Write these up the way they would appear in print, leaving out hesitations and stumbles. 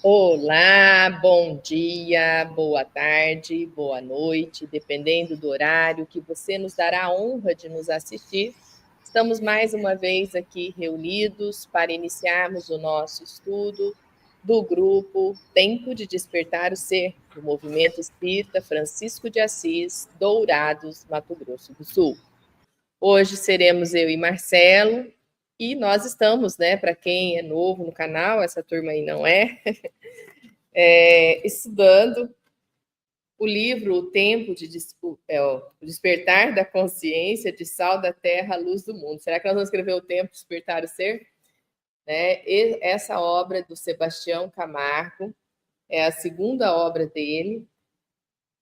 Olá, bom dia, boa tarde, boa noite, dependendo do horário que você nos dará a honra de nos assistir. Estamos mais uma vez aqui reunidos para iniciarmos o nosso estudo do grupo Tempo de Despertar o Ser, do Movimento Espírita Francisco de Assis, Dourados, Mato Grosso do Sul. Hoje seremos eu e Marcelo, e nós estamos, né, para quem é novo no canal, essa turma aí não estudando o livro O Tempo de o Despertar da Consciência, de Sal da Terra, Luz do Mundo. Será que nós vamos escrever O Tempo de Despertar o Ser? E essa obra do Sebastião Camargo é a segunda obra dele,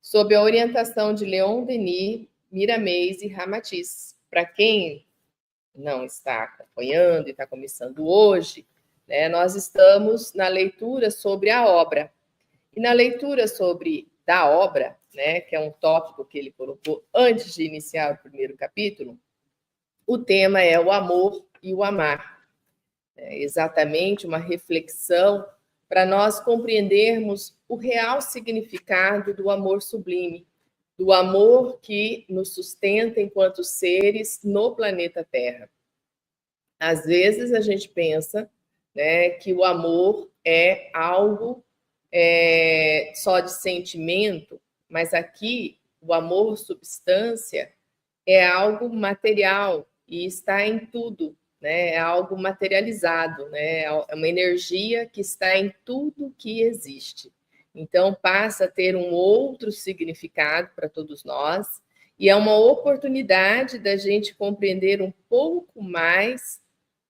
sob a orientação de Leon Denis, Miramês e Ramatiz. Para quem não está acompanhando e está começando hoje, nós estamos na leitura sobre a obra. E na leitura sobre da obra, que é um tópico que ele colocou antes de iniciar o primeiro capítulo, o tema é o amor e o amar. É exatamente uma reflexão para nós compreendermos o real significado do amor sublime, do amor que nos sustenta enquanto seres no planeta Terra. Às vezes a gente pensa, que o amor é algo só de sentimento, mas aqui o amor substância é algo material e está em tudo, é algo materializado, é uma energia que está em tudo que existe. Então passa a ter um outro significado para todos nós e é uma oportunidade da gente compreender um pouco mais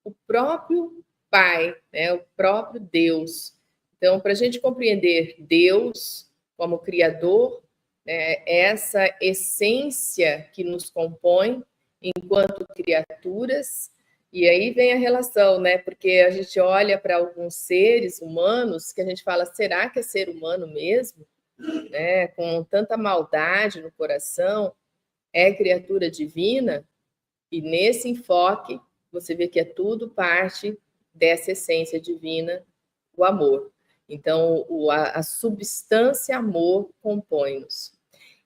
o próprio Pai, o próprio Deus. Então, para a gente compreender Deus como Criador, essa essência que nos compõe enquanto criaturas, e aí vem a relação, porque a gente olha para alguns seres humanos que a gente fala, será que é ser humano mesmo? Com tanta maldade no coração, é criatura divina? E nesse enfoque, você vê que é tudo parte dessa essência divina, o amor. Então, a substância amor compõe-nos.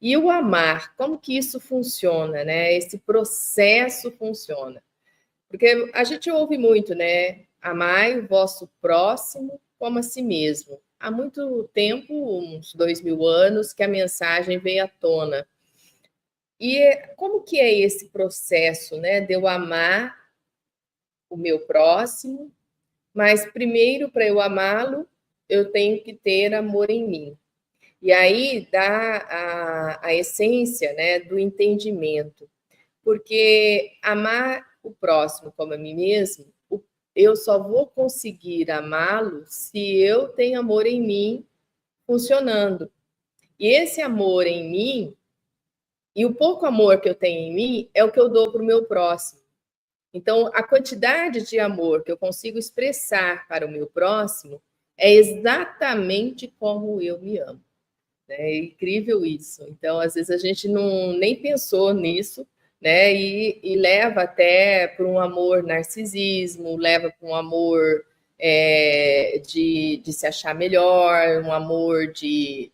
E o amar, como que isso funciona, Esse processo funciona. Porque a gente ouve muito, Amai o vosso próximo como a si mesmo. Há muito tempo, uns 2000 anos, que a mensagem veio à tona. E como que é esse processo, de eu amar o meu próximo, mas primeiro, para eu amá-lo, eu tenho que ter amor em mim. E aí dá a essência, do entendimento. Porque amar o próximo como a mim mesmo, eu só vou conseguir amá-lo se eu tenho amor em mim funcionando. E esse amor em mim, e o pouco amor que eu tenho em mim, é o que eu dou para o meu próximo. Então, a quantidade de amor que eu consigo expressar para o meu próximo é exatamente como eu me amo. É incrível isso. Então, às vezes a gente nem pensou nisso, e leva até para um amor narcisismo, leva para um amor de se achar melhor, um amor de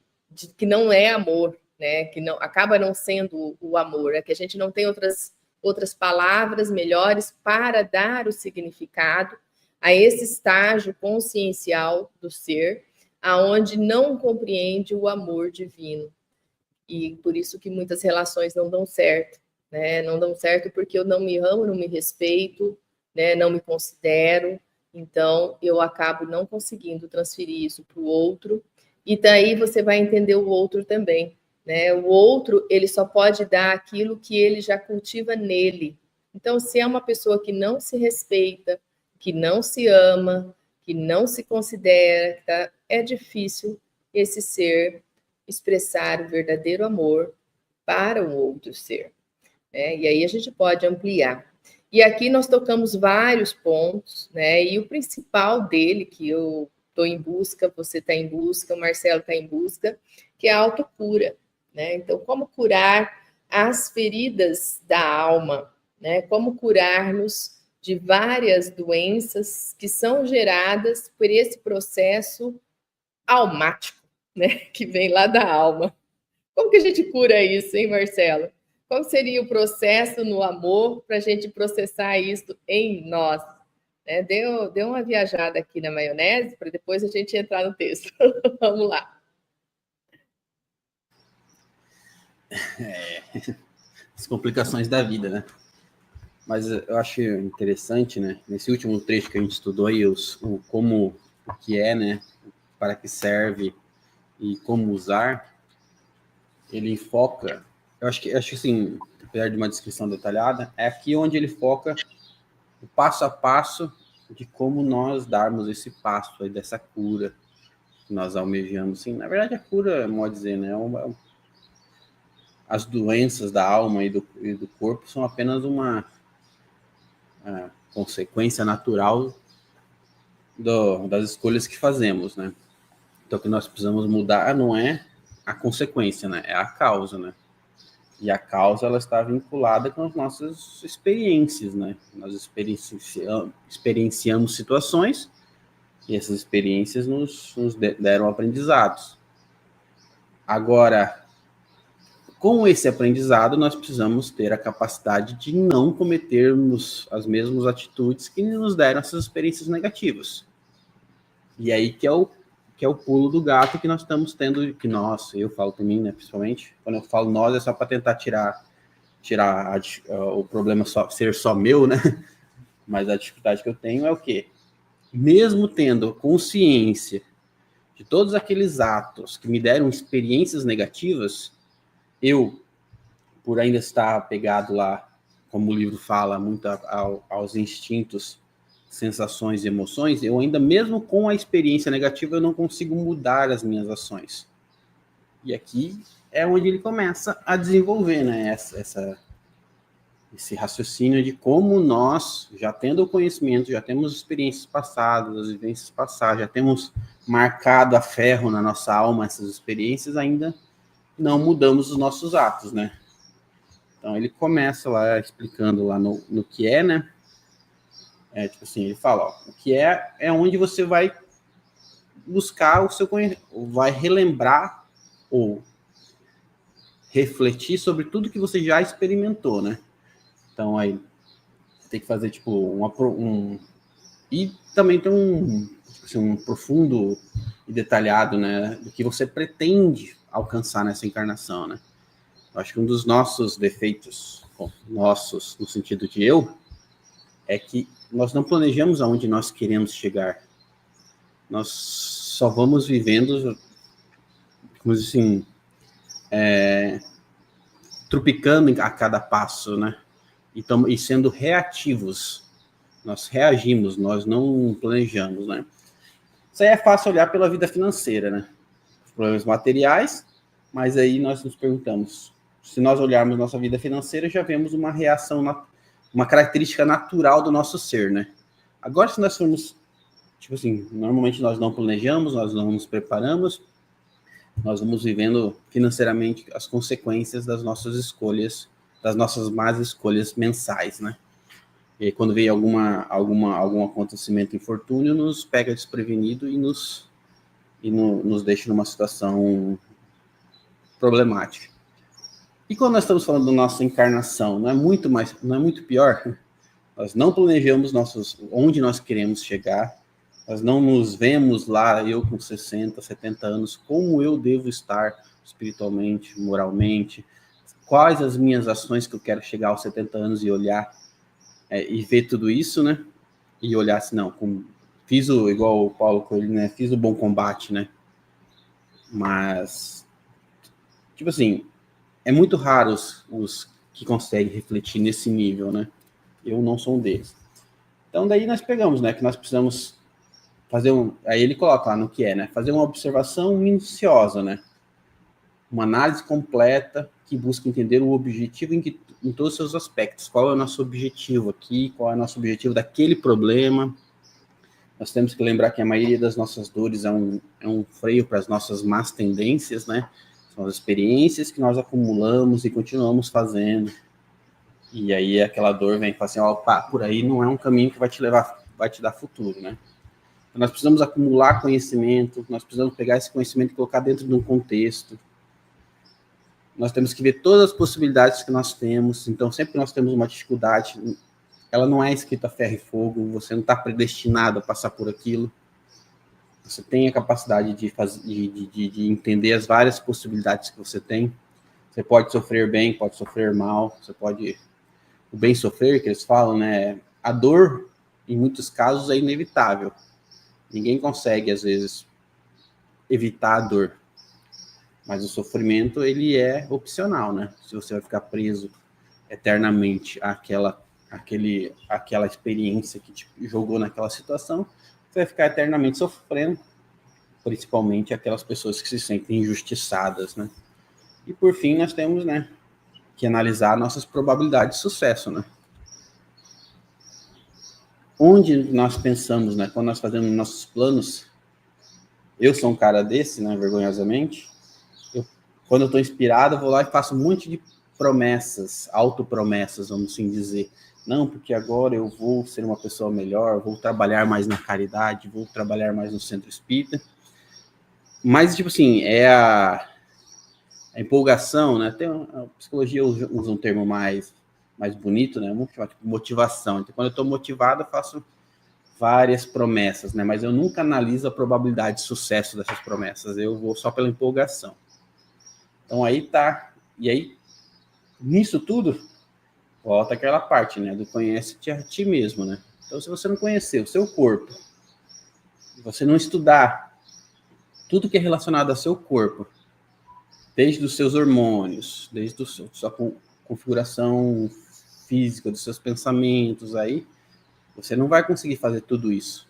que não é amor, que não acaba não sendo o amor, é que a gente não tem outras palavras melhores para dar o significado a esse estágio consciencial do ser, aonde não compreende o amor divino. E por isso que muitas relações não dão certo, Não dão certo porque eu não me amo, não me respeito, Não me considero, então eu acabo não conseguindo transferir isso para o outro, e daí você vai entender o outro também, O outro, ele só pode dar aquilo que ele já cultiva nele. Então, se é uma pessoa que não se respeita, que não se ama, que não se considera, tá? É difícil esse ser expressar o verdadeiro amor para o outro ser. E aí a gente pode ampliar. E aqui nós tocamos vários pontos, e o principal dele, que eu estou em busca, você está em busca, o Marcelo está em busca, que é a autocura. Então, como curar as feridas da alma, como curar-nos de várias doenças que são geradas por esse processo almático, né? Que vem lá da alma. Como que a gente cura isso, hein, Marcelo? Qual seria o processo no amor para a gente processar isso em nós? Né? Deu uma viajada aqui na maionese para depois a gente entrar no texto. Vamos lá. As complicações da vida, né? Mas eu acho interessante, né? Nesse último trecho que a gente estudou aí, o que é, né? Para que serve e como usar, ele foca. Eu acho que assim, apesar de uma descrição detalhada, é aqui onde ele foca o passo a passo de como nós darmos esse passo aí dessa cura que nós almejamos. Sim, na verdade, a cura, modo dizer, né? As doenças da alma e do corpo são apenas uma consequência natural das escolhas que fazemos, né? Então, o que nós precisamos mudar não é a consequência, né? É a causa, né? E a causa, ela está vinculada com as nossas experiências, né? Nós experienciamos situações e essas experiências nos deram aprendizados. Agora, com esse aprendizado, nós precisamos ter a capacidade de não cometermos as mesmas atitudes que nos deram essas experiências negativas. E aí que é o pulo do gato que nós estamos tendo, que nós, eu falo por mim, né, principalmente, quando eu falo nós é só para tentar tirar o problema ser só meu, né? Mas a dificuldade que eu tenho é o quê? Mesmo tendo consciência de todos aqueles atos que me deram experiências negativas, eu, por ainda estar apegado lá, como o livro fala, muito aos instintos, sensações e emoções, eu ainda, mesmo com a experiência negativa, eu não consigo mudar as minhas ações. E aqui é onde ele começa a desenvolver, né, esse raciocínio de como nós, já tendo o conhecimento, já temos experiências passadas, as vivências passadas, já temos marcado a ferro na nossa alma essas experiências, ainda não mudamos os nossos atos, né? Então ele começa lá explicando lá no que é, né? Tipo assim, ele fala, ó, o que é onde você vai buscar o seu conhecimento, vai relembrar ou refletir sobre tudo que você já experimentou, né? Então aí tem que fazer tipo e também tem um profundo e detalhado, né, do que você pretende alcançar nessa encarnação, né? Eu acho que um dos nossos defeitos, nossos no sentido de eu, é que nós não planejamos aonde nós queremos chegar. Nós só vamos vivendo, como assim, tropicando a cada passo, né? E sendo reativos. Nós reagimos, nós não planejamos, né? Isso aí é fácil olhar pela vida financeira, né? Os problemas materiais, mas aí nós nos perguntamos, se nós olharmos nossa vida financeira, já vemos uma reação, uma característica natural do nosso ser, né? Agora, se nós formos, tipo assim, normalmente nós não planejamos, nós não nos preparamos, nós vamos vivendo financeiramente as consequências das nossas escolhas, das nossas más escolhas mensais, né? E quando vem algum acontecimento, infortúnio, nos pega desprevenido e nos deixa numa situação problemática. E quando nós estamos falando da nossa encarnação, não é muito pior? Nós não planejamos onde nós queremos chegar, nós não nos vemos lá, eu com 60, 70 anos, como eu devo estar espiritualmente, moralmente, quais as minhas ações que eu quero chegar aos 70 anos e olhar e ver tudo isso, né? E olhar assim, não, igual o Paulo Coelho, né? Fiz o bom combate, né? Mas, tipo assim, é muito raro os que conseguem refletir nesse nível, né? Eu não sou um deles. Então, daí nós pegamos, né? Que nós precisamos fazer aí ele coloca lá no que é, né? Fazer uma observação minuciosa, né? Uma análise completa que busca entender o objetivo em todos os seus aspectos. Qual é o nosso objetivo aqui? Qual é o nosso objetivo daquele problema? Nós temos que lembrar que a maioria das nossas dores é um freio para as nossas más tendências, né? São as experiências que nós acumulamos e continuamos fazendo. E aí aquela dor vem e fala assim, opa, por aí não é um caminho que vai te dar futuro, né? Nós precisamos acumular conhecimento, nós precisamos pegar esse conhecimento e colocar dentro de um contexto. Nós temos que ver todas as possibilidades que nós temos. Então, sempre que nós temos uma dificuldade, ela não é escrita a ferro e fogo, você não está predestinado a passar por aquilo. Você tem a capacidade de entender as várias possibilidades que você tem. Você pode sofrer bem, pode sofrer mal, você pode... O bem sofrer, que eles falam, né? A dor, em muitos casos, é inevitável. Ninguém consegue, às vezes, evitar a dor. Mas o sofrimento, ele é opcional, né? Se você vai ficar preso eternamente àquela experiência que te jogou naquela situação, você vai ficar eternamente sofrendo, principalmente aquelas pessoas que se sentem injustiçadas, né? E, por fim, nós temos, né, que analisar nossas probabilidades de sucesso, né? Onde nós pensamos, né, quando nós fazemos nossos planos, eu sou um cara desse, né, vergonhosamente, quando eu estou inspirado, eu vou lá e faço um monte de promessas, autopromessas, vamos assim dizer. Não, porque agora eu vou ser uma pessoa melhor, vou trabalhar mais na caridade, vou trabalhar mais no centro espírita. Mas, tipo assim, é a empolgação, né? A psicologia usa um termo mais bonito, né? Vamos chamar de motivação. Então, quando eu estou motivado, eu faço várias promessas, né? Mas eu nunca analiso a probabilidade de sucesso dessas promessas. Eu vou só pela empolgação. Então, aí tá. E aí, nisso tudo, volta aquela parte, né? Do conhece-te a ti mesmo, né? Então, se você não conhecer o seu corpo, se você não estudar tudo que é relacionado ao seu corpo, desde os seus hormônios, desde a sua configuração física, dos seus pensamentos, aí, você não vai conseguir fazer tudo isso.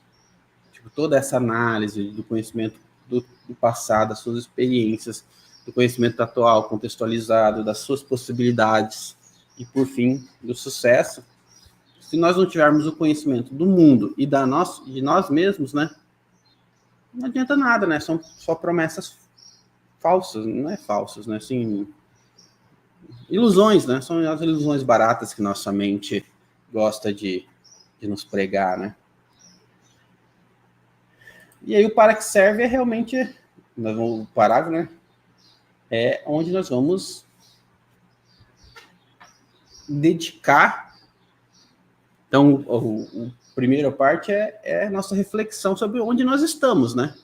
Tipo, toda essa análise do conhecimento do passado, das suas experiências, do conhecimento atual, contextualizado, das suas possibilidades e, por fim, do sucesso. Se nós não tivermos o conhecimento do mundo e de nós mesmos, né, não adianta nada, né? São só promessas falsas, não é falsas, né? Assim, ilusões, né? São as ilusões baratas que nossa mente gosta de nos pregar, né? E aí o para que serve é realmente, o parágrafo, né? É onde nós vamos dedicar. Então, a primeira parte é a nossa reflexão sobre onde nós estamos, né?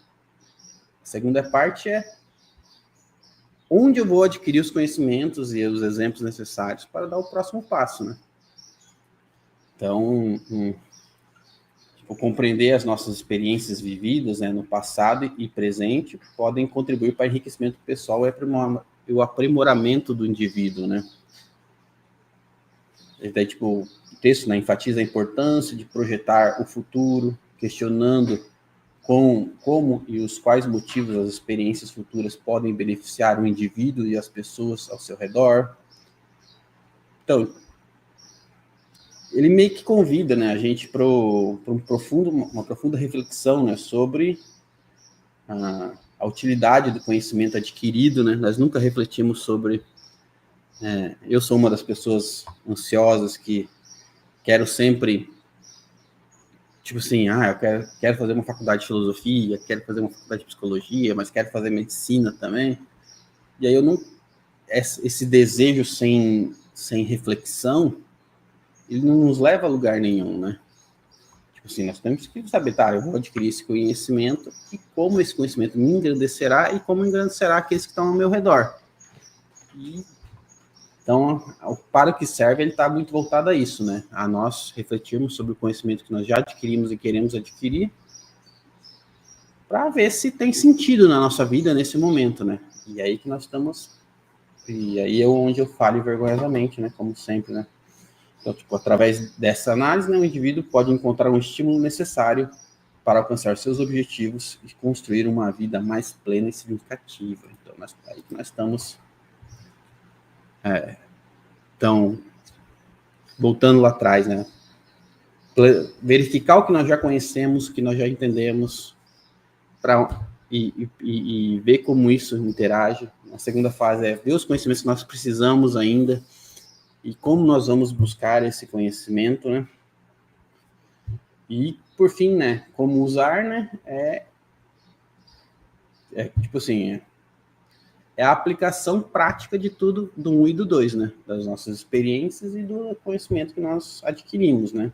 A segunda parte é onde eu vou adquirir os conhecimentos e os exemplos necessários para dar o próximo passo, né? Então, compreender as nossas experiências vividas, né, no passado e presente podem contribuir para o enriquecimento pessoal e o aprimoramento do indivíduo, né? Daí, tipo, o texto, né, enfatiza a importância de projetar o futuro, questionando como e os quais motivos as experiências futuras podem beneficiar o indivíduo e as pessoas ao seu redor. Então, ele meio que convida, né, a gente para uma profunda reflexão, né, sobre a utilidade do conhecimento adquirido, né? Nós nunca refletimos sobre... eu sou uma das pessoas ansiosas que quero sempre... Tipo assim, eu quero fazer uma faculdade de filosofia, quero fazer uma faculdade de psicologia, mas quero fazer medicina também. E aí eu não... Esse desejo sem reflexão, ele não nos leva a lugar nenhum, né? Tipo assim, nós temos que saber, eu vou adquirir esse conhecimento e como esse conhecimento me engrandecerá e como engrandecerá aqueles que estão ao meu redor. Então, para o que serve, ele está muito voltado a isso, né? A nós refletirmos sobre o conhecimento que nós já adquirimos e queremos adquirir, para ver se tem sentido na nossa vida nesse momento, né? E aí que nós estamos... E aí é onde eu falho vergonhosamente, né? Como sempre, né? Então, tipo, através dessa análise, né, o indivíduo pode encontrar um estímulo necessário para alcançar seus objetivos e construir uma vida mais plena e significativa. Então, aí que nós estamos... Então, voltando lá atrás, né? Verificar o que nós já conhecemos, o que nós já entendemos, e ver como isso interage. A segunda fase é ver os conhecimentos que nós precisamos ainda e como nós vamos buscar esse conhecimento, né? E por fim, né, como usar, né, tipo assim, é a aplicação prática de tudo, do 1 e do 2, né, das nossas experiências e do conhecimento que nós adquirimos, né.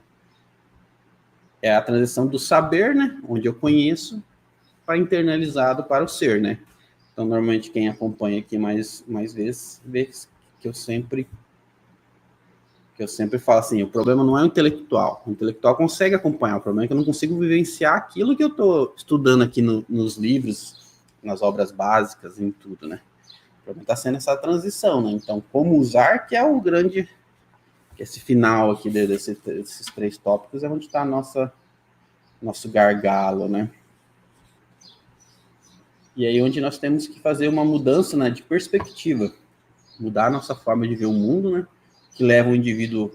É a transição do saber, né, onde eu conheço, para internalizado para o ser, né. Então, normalmente, quem acompanha aqui mais vezes, vê que eu sempre falo assim, o problema não é o intelectual consegue acompanhar, o problema é que eu não consigo vivenciar aquilo que eu estou estudando aqui nos livros, nas obras básicas, em tudo, né. O problema está sendo essa transição, né. Então, como usar, que é o grande, que esse final aqui desses 3 tópicos é onde está nosso gargalo, né. E aí onde nós temos que fazer uma mudança, né, de perspectiva, mudar a nossa forma de ver o mundo, né, que leva o indivíduo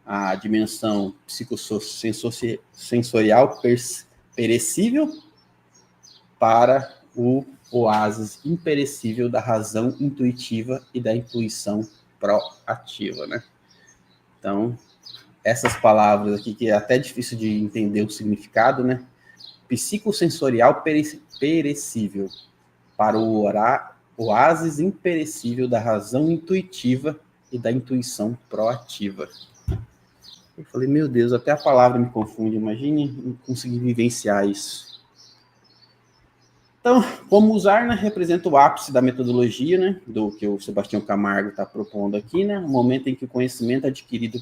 à dimensão psicossensorial perecível para o oásis imperecível da razão intuitiva e da intuição proativa, né? Então, essas palavras aqui, que é até difícil de entender o significado, né? Psicossensorial perecível para o oásis imperecível da razão intuitiva e da intuição proativa. Eu falei, meu Deus, até a palavra me confunde, imagine conseguir vivenciar isso. Então, como usar, né, representa o ápice da metodologia, né, do que o Sebastião Camargo está propondo aqui, né, o momento em que o conhecimento adquirido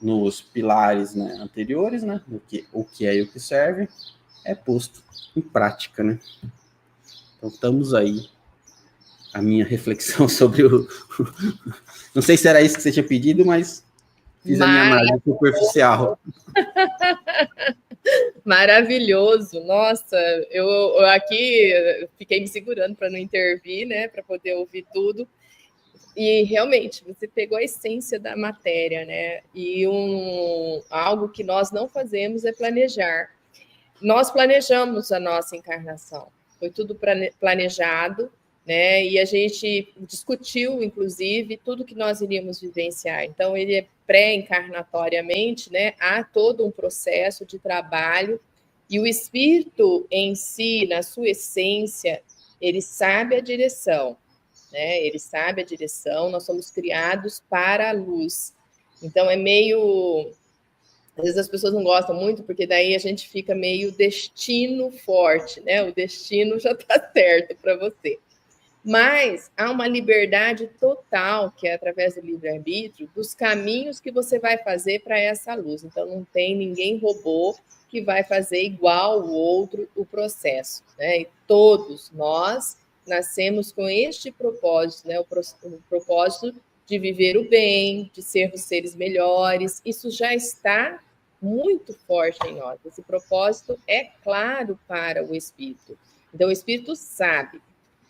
nos pilares, né, anteriores, né, o que é e o que serve, é posto em prática, né. Então, estamos aí, a minha reflexão sobre o... Não sei se era isso que você tinha pedido, mas fiz a minha análise superficial. Maravilhoso, nossa, eu aqui fiquei me segurando para não intervir, né, para poder ouvir tudo. E realmente você pegou a essência da matéria, né? E algo que nós não fazemos é planejar. Nós planejamos a nossa encarnação, foi tudo planejado, né? E a gente discutiu, inclusive, tudo que nós iríamos vivenciar. Então, ele é pré-encarnatoriamente, né? Há todo um processo de trabalho, e o espírito em si, na sua essência, ele sabe a direção, né? Ele sabe a direção, nós somos criados para a luz. Então, é meio... Às vezes as pessoas não gostam muito, porque daí a gente fica meio destino forte, né? O destino já está certo para você. Mas há uma liberdade total, que é através do livre-arbítrio, dos caminhos que você vai fazer para essa luz. Então, não tem ninguém robô que vai fazer igual o outro o processo, né? E todos nós nascemos com este propósito, né? O propósito de viver o bem, de sermos seres melhores. Isso já está muito forte em nós. Esse propósito é claro para o espírito. Então, o espírito sabe.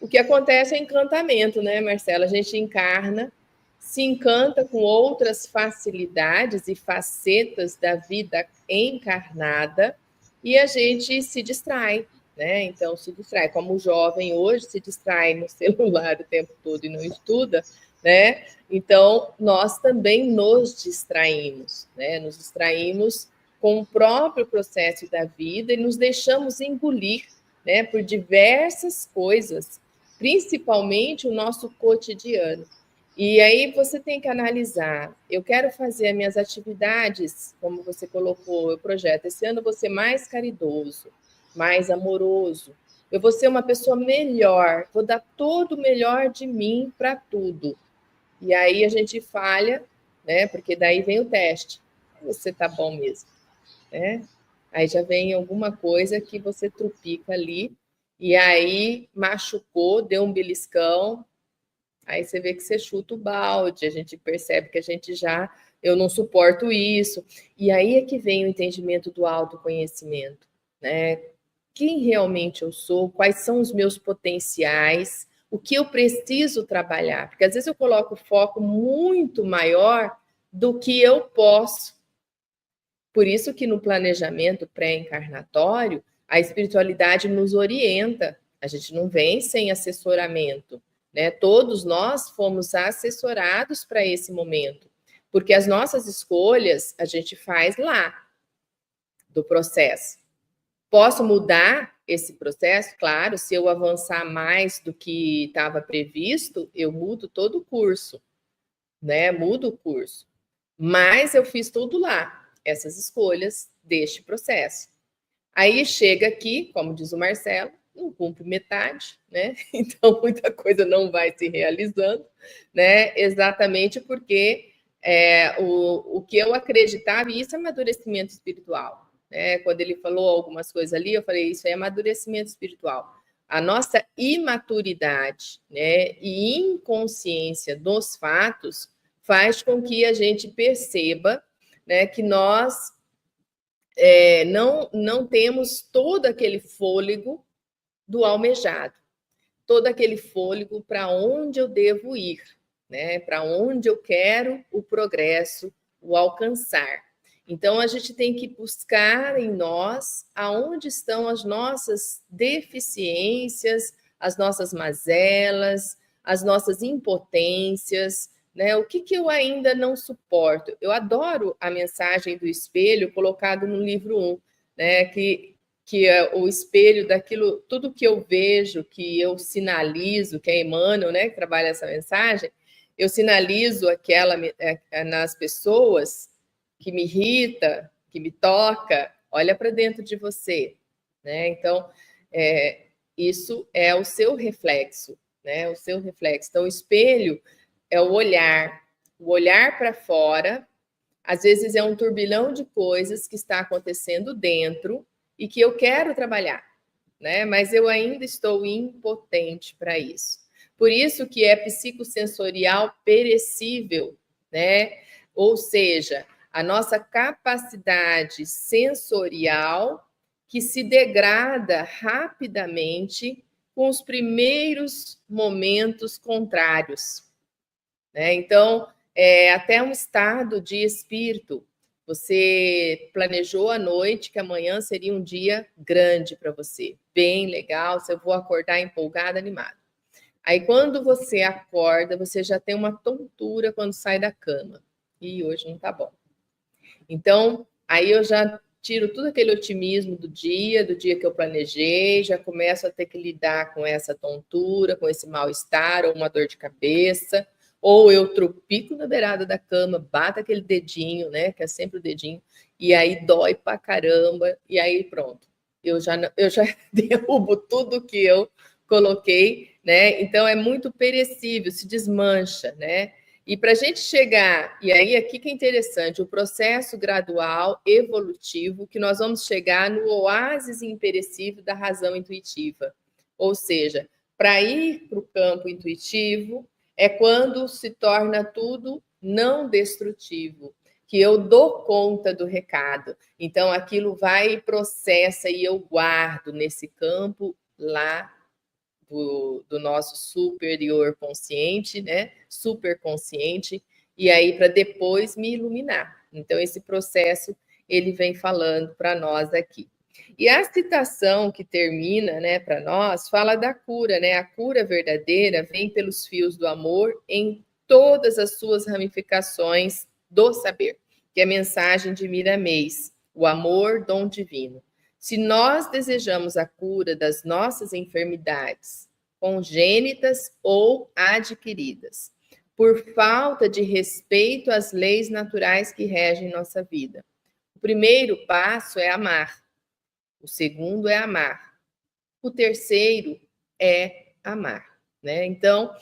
O que acontece é encantamento, né, Marcela? A gente encarna, se encanta com outras facilidades e facetas da vida encarnada e a gente se distrai, né? Então, se distrai. Como o jovem hoje se distrai no celular o tempo todo e não estuda, né? Então, nós também nos distraímos, né? Nos distraímos com o próprio processo da vida e nos deixamos engolir, né, por diversas coisas, principalmente o nosso cotidiano. E aí você tem que analisar, eu quero fazer as minhas atividades, como você colocou, o projeto, esse ano eu vou ser mais caridoso, mais amoroso, eu vou ser uma pessoa melhor, vou dar todo o melhor de mim para tudo. E aí a gente falha, né, porque daí vem o teste, você tá bom mesmo, né? Aí já vem alguma coisa que você trupica ali, e aí machucou, deu um beliscão, aí você vê que você chuta o balde, a gente percebe que a gente já, eu não suporto isso. E aí é que vem o entendimento do autoconhecimento, né? Quem realmente eu sou, quais são os meus potenciais, o que eu preciso trabalhar, porque às vezes eu coloco foco muito maior do que eu posso. Por isso que no planejamento pré-encarnatório, a espiritualidade nos orienta. A gente não vem sem assessoramento, né? Todos nós fomos assessorados para esse momento, porque as nossas escolhas a gente faz lá. do processo. Posso mudar esse processo? Claro, se eu avançar mais do que estava previsto, eu mudo todo o curso, né? Mudo o curso. Mas eu fiz tudo lá, essas escolhas deste processo. Aí chega aqui, como diz o Marcelo, não cumpre metade, né? Então muita coisa não vai se realizando, né? Exatamente porque o que eu acreditava, e isso é amadurecimento espiritual, né? Quando ele falou algumas coisas ali, eu falei, isso é amadurecimento espiritual. A nossa imaturidade, né, e inconsciência dos fatos faz com que a gente perceba, né, que nós não temos todo aquele fôlego do almejado, todo aquele fôlego para onde eu devo ir, né? Para onde eu quero o progresso, o alcançar. Então, a gente tem que buscar em nós aonde estão as nossas deficiências, as nossas mazelas, as nossas impotências, né? O que eu ainda não suporto? Eu adoro a mensagem do espelho colocado no livro 1, né? Que é o espelho daquilo, tudo que eu vejo, que eu sinalizo, que é Emmanuel, né, que trabalha essa mensagem, eu sinalizo aquela nas pessoas que me irrita, que me toca, olha para dentro de você, né? Então, isso é o seu reflexo, né? O seu reflexo. Então, o espelho é o olhar para fora. Às vezes é um turbilhão de coisas que está acontecendo dentro e que eu quero trabalhar, né? Mas eu ainda estou impotente para isso. Por isso que é psicossensorial perecível, né? Ou seja, a nossa capacidade sensorial que se degrada rapidamente com os primeiros momentos contrários, né? Então, até um estado de espírito. Você planejou à noite que amanhã seria um dia grande para você, bem legal, eu vou acordar empolgada, animada. Aí, quando você acorda, você já tem uma tontura quando sai da cama. E hoje não tá bom. Então, aí eu já tiro todo aquele otimismo do dia que eu planejei, já começo a ter que lidar com essa tontura, com esse mal-estar ou uma dor de cabeça, ou eu tropico na beirada da cama, bato aquele dedinho, né, que é sempre o dedinho, e aí dói pra caramba, e aí pronto. Eu já derrubo tudo que eu coloquei, né? Então é muito perecível, se desmancha, né? E para a gente chegar, e aí aqui que é interessante, o processo gradual, evolutivo, que nós vamos chegar no oásis imperecível da razão intuitiva. Ou seja, para ir para o campo intuitivo, é quando se torna tudo não destrutivo, que eu dou conta do recado. Então, aquilo vai e processa e eu guardo nesse campo lá do nosso superior consciente, né? Superconsciente, e aí para depois me iluminar. Então, esse processo ele vem falando para nós aqui. E a citação que termina, né, para nós, fala da cura, né? A cura verdadeira vem pelos fios do amor em todas as suas ramificações do saber, que é a mensagem de Miramês, o amor, dom divino. Se nós desejamos a cura das nossas enfermidades, congênitas ou adquiridas, por falta de respeito às leis naturais que regem nossa vida, o primeiro passo é amar, o segundo é amar, o terceiro é amar, né? Então,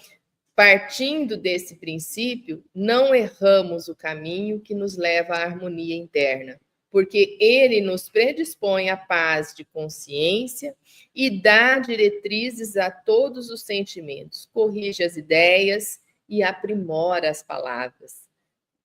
partindo desse princípio, não erramos o caminho que nos leva à harmonia interna, porque ele nos predispõe à paz de consciência e dá diretrizes a todos os sentimentos, corrige as ideias e aprimora as palavras.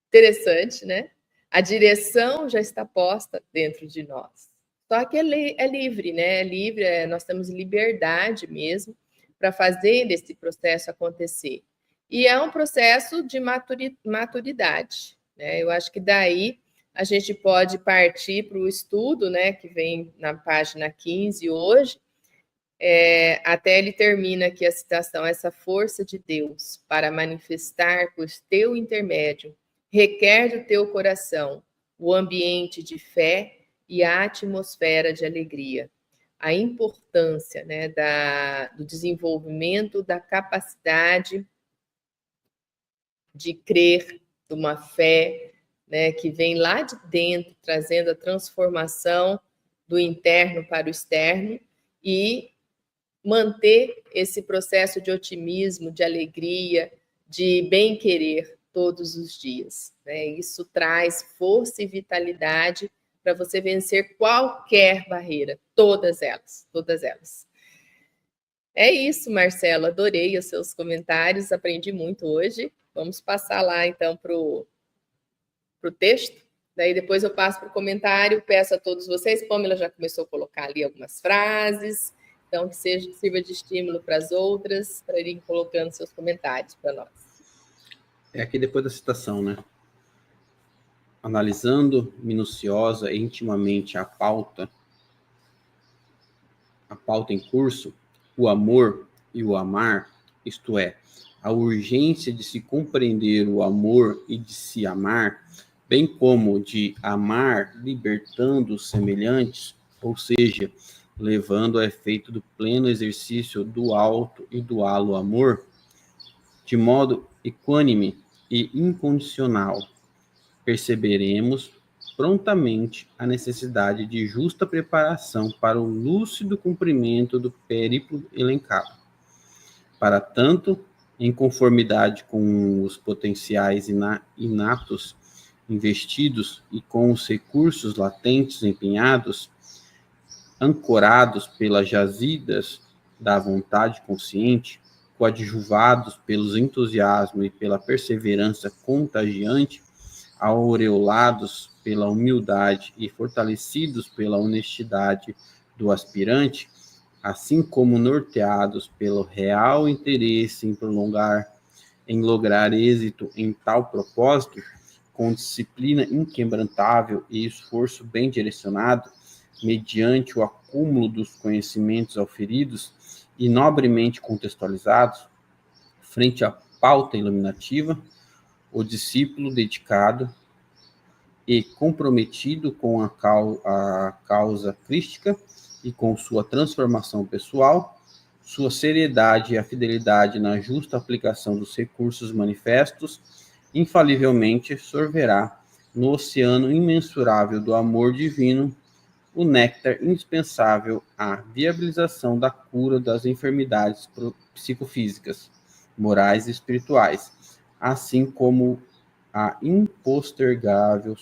Interessante, né? A direção já está posta dentro de nós. Só que é livre, né? É livre, nós temos liberdade mesmo para fazer esse processo acontecer. E é um processo de maturidade, né? Eu acho que daí a gente pode partir para o estudo, né, que vem na página 15 hoje, até ele termina aqui a citação, essa força de Deus para manifestar por teu intermédio requer do teu coração o ambiente de fé e a atmosfera de alegria. A importância, né, do desenvolvimento da capacidade de crer, de uma fé, né, que vem lá de dentro, trazendo a transformação do interno para o externo, e manter esse processo de otimismo, de alegria, de bem-querer todos os dias, né? Isso traz força e vitalidade para você vencer qualquer barreira, todas elas, todas elas. É isso, Marcelo, adorei os seus comentários, aprendi muito hoje. Vamos passar lá, então, para o texto. Daí depois eu passo para o comentário, peço a todos vocês, Pamela já começou a colocar ali algumas frases, então que sirva de estímulo para as outras, para irem colocando seus comentários para nós. É aqui depois da citação, né? Analisando minuciosa e intimamente a pauta em curso, o amor e o amar, isto é, a urgência de se compreender o amor e de se amar, bem como de amar libertando os semelhantes, ou seja, levando ao efeito do pleno exercício do alto e do halo amor, de modo equânime e incondicional, perceberemos prontamente a necessidade de justa preparação para o lúcido cumprimento do périplo elencado. Para tanto, em conformidade com os potenciais inatos investidos e com os recursos latentes empenhados, ancorados pelas jazidas da vontade consciente, coadjuvados pelos entusiasmo e pela perseverança contagiante, aureolados pela humildade e fortalecidos pela honestidade do aspirante, assim como norteados pelo real interesse em lograr êxito em tal propósito, com disciplina inquebrantável e esforço bem direcionado, mediante o acúmulo dos conhecimentos auferidos e nobremente contextualizados, frente à pauta iluminativa, o discípulo dedicado e comprometido com a causa crística e com sua transformação pessoal, sua seriedade e a fidelidade na justa aplicação dos recursos manifestos, infalivelmente sorverá no oceano imensurável do amor divino o néctar indispensável à viabilização da cura das enfermidades psicofísicas, morais e espirituais, assim como a impostergável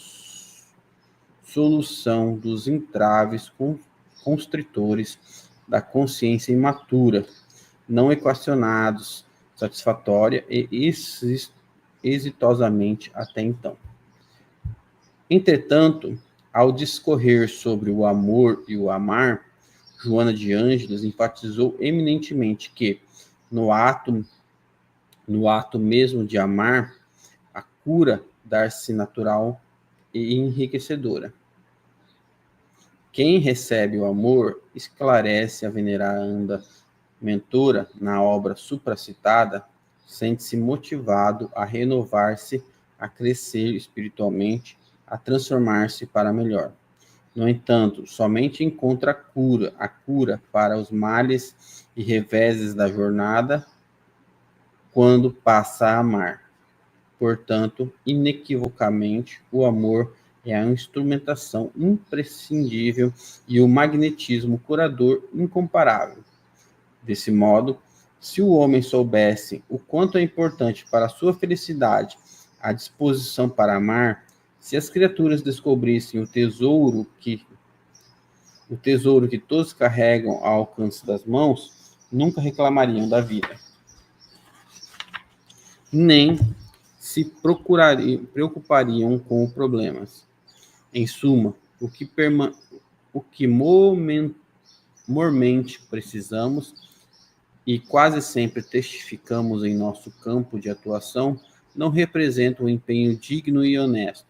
solução dos entraves constritores da consciência imatura, não equacionados satisfatória e exitosamente até então. Entretanto, ao discorrer sobre o amor e o amar, Joana de Ângeles enfatizou eminentemente que, no ato mesmo de amar, a cura dar-se natural e enriquecedora. Quem recebe o amor esclarece a veneranda mentora na obra supracitada, sente-se motivado a renovar-se, a crescer espiritualmente, a transformar-se para melhor. No entanto, somente encontra a cura para os males e reveses da jornada quando passa a amar. Portanto, inequivocamente, o amor é a instrumentação imprescindível e o magnetismo curador incomparável. Desse modo, se o homem soubesse o quanto é importante para a sua felicidade a disposição para amar, se as criaturas descobrissem o tesouro que todos carregam ao alcance das mãos, nunca reclamariam da vida. Nem se preocupariam com problemas. Em suma, o que mormente precisamos e quase sempre testificamos em nosso campo de atuação não representa um empenho digno e honesto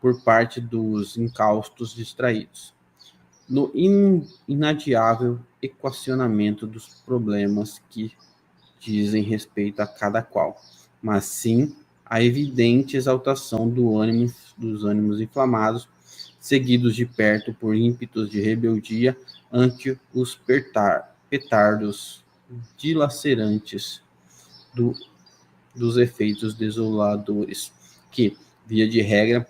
por parte dos incaustos distraídos no inadiável equacionamento dos problemas que dizem respeito a cada qual, mas sim a evidente exaltação dos ânimos inflamados, seguidos de perto por ímpetos de rebeldia ante os petardos dilacerantes dos efeitos desoladores, que, via de regra,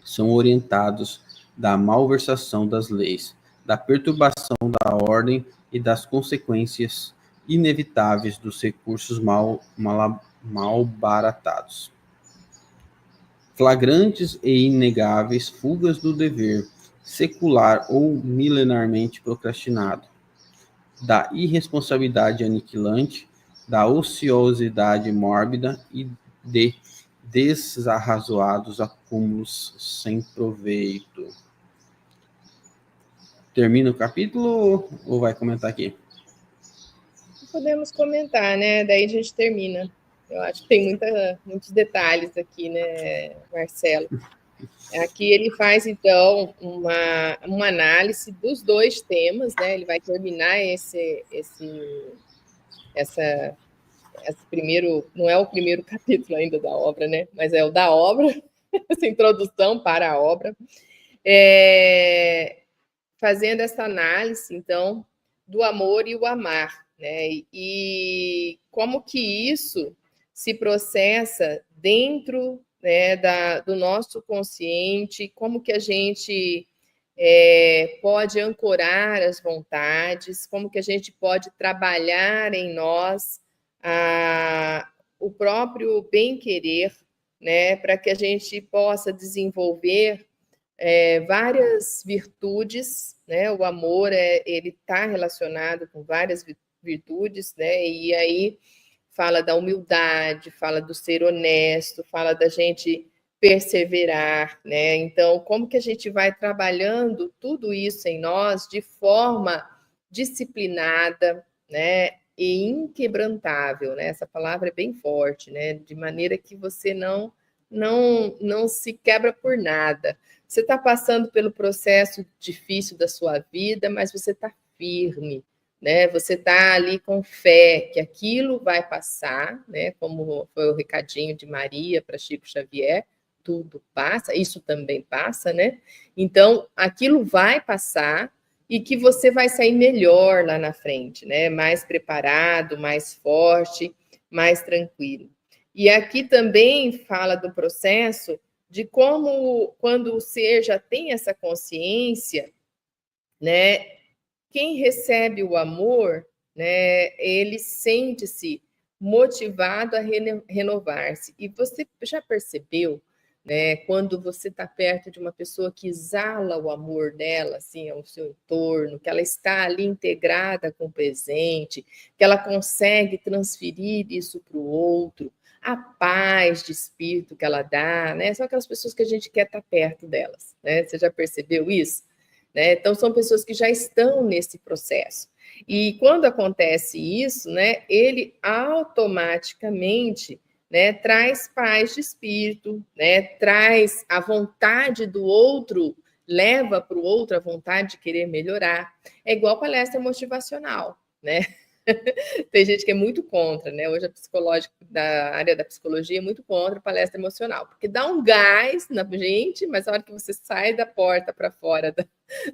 são orientados da malversação das leis, da perturbação da ordem e das consequências inevitáveis dos recursos malbaratados. Flagrantes e inegáveis fugas do dever, secular ou milenarmente procrastinado, da irresponsabilidade aniquilante, da ociosidade mórbida e de desarrazoados acúmulos sem proveito. Termina o capítulo ou vai comentar aqui? Podemos comentar, né? Daí a gente termina. Eu acho que tem muitos detalhes aqui, né, Marcelo? Aqui ele faz, então, uma análise dos dois temas, né? Ele vai terminar esse primeiro, não é o primeiro capítulo ainda da obra, né? Mas é o da obra, essa introdução para a obra, fazendo essa análise, então, do amor e o amar, né? E como que isso se processa dentro, né, do nosso consciente, como que a gente pode ancorar as vontades, como que a gente pode trabalhar em nós o próprio bem-querer, né, para que a gente possa desenvolver várias virtudes, né? O amor ele está relacionado com várias virtudes, né? E aí fala da humildade, fala do ser honesto, fala da gente perseverar, né? Então, como que a gente vai trabalhando tudo isso em nós de forma disciplinada, né? E inquebrantável, né? Essa palavra é bem forte, né? De maneira que você não se quebra por nada. Você está passando pelo processo difícil da sua vida, mas você está firme, né? Você está ali com fé que aquilo vai passar, né? Como foi o recadinho de Maria para Chico Xavier, tudo passa, isso também passa, né? Então, aquilo vai passar e que você vai sair melhor lá na frente, né? Mais preparado, mais forte, mais tranquilo. E aqui também fala do processo de como, quando o ser já tem essa consciência, né, quem recebe o amor, né, ele sente-se motivado a renovar-se. E você já percebeu, né, quando você está perto de uma pessoa que exala o amor dela, assim, ao seu entorno, que ela está ali integrada com o presente, que ela consegue transferir isso para o outro, a paz de espírito que ela dá, né? São aquelas pessoas que a gente quer estar perto delas, né? Você já percebeu isso? Né? Então, são pessoas que já estão nesse processo. E quando acontece isso, né, ele automaticamente, né, traz paz de espírito, né, traz a vontade do outro, leva para o outro a vontade de querer melhorar. É igual palestra motivacional, né? Tem gente que é muito contra, né? Hoje a psicológica da área da psicologia é muito contra a palestra emocional, porque dá um gás na gente, mas a hora que você sai da porta para fora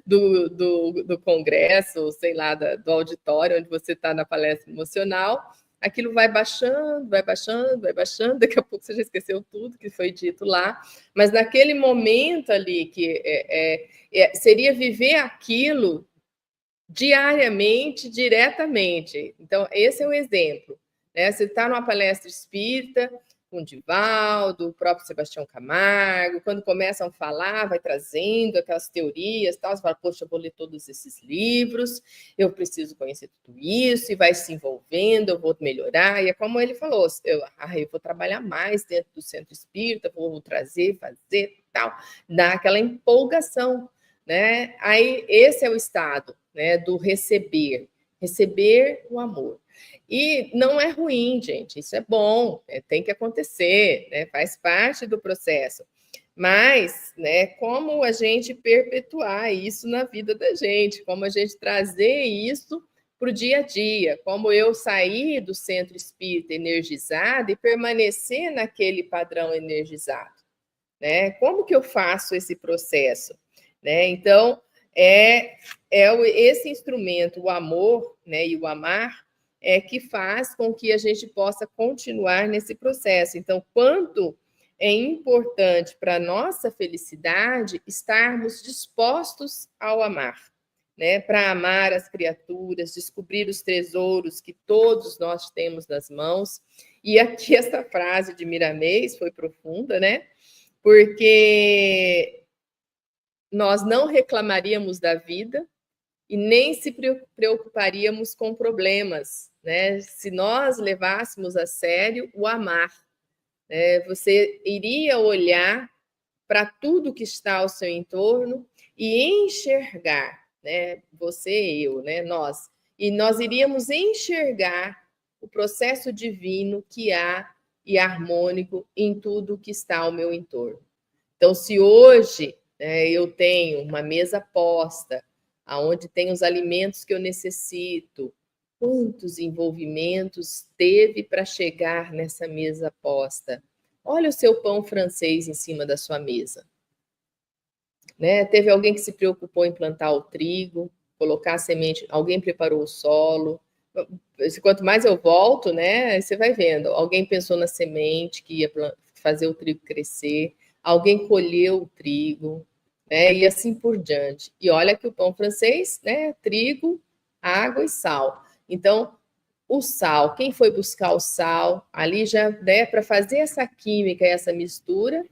do congresso, sei lá, do auditório onde você está na palestra emocional, aquilo vai baixando, vai baixando, vai baixando, daqui a pouco você já esqueceu tudo que foi dito lá, mas naquele momento ali que seria viver aquilo diariamente, diretamente. Então, esse é um exemplo. Né? Você está numa palestra espírita, com o Divaldo, o próprio Sebastião Camargo, quando começam a falar, vai trazendo aquelas teorias, tal, você fala, poxa, eu vou ler todos esses livros, eu preciso conhecer tudo isso, e vai se envolvendo, eu vou melhorar, e é como ele falou, eu vou trabalhar mais dentro do centro espírita, vou trazer, fazer, tal, dá aquela empolgação, né? Aí, esse é o estado, né, do receber o amor. E não é ruim, gente, isso é bom, tem que acontecer, né, faz parte do processo. Mas, né, como a gente perpetuar isso na vida da gente, como a gente trazer isso para o dia a dia, como eu sair do centro espírita energizado e permanecer naquele padrão energizado, né? Como que eu faço esse processo? né? Então, esse instrumento, o amor, né, e o amar, que faz com que a gente possa continuar nesse processo. Então, quanto é importante para a nossa felicidade estarmos dispostos ao amar, né? Para amar as criaturas, descobrir os tesouros que todos nós temos nas mãos. E aqui essa frase de Miramês foi profunda, né? Porque nós não reclamaríamos da vida e nem se preocuparíamos com problemas, né? Se nós levássemos a sério o amar, né? Você iria olhar para tudo que está ao seu entorno e enxergar, né? Você, eu, né? Nós. E nós iríamos enxergar o processo divino que há e harmônico em tudo que está ao meu entorno. Então, se hoje, né, eu tenho uma mesa posta, aonde tem os alimentos que eu necessito, quantos envolvimentos teve para chegar nessa mesa posta? Olha o seu pão francês em cima da sua mesa. Né? Teve alguém que se preocupou em plantar o trigo, colocar a semente, alguém preparou o solo. Quanto mais eu volto, né, você vai vendo, alguém pensou na semente que ia fazer o trigo crescer, alguém colheu o trigo, né, e assim por diante. E olha que o pão francês, né, trigo, água e sal. Então, o sal, quem foi buscar o sal, ali já, né, para fazer essa química, essa mistura,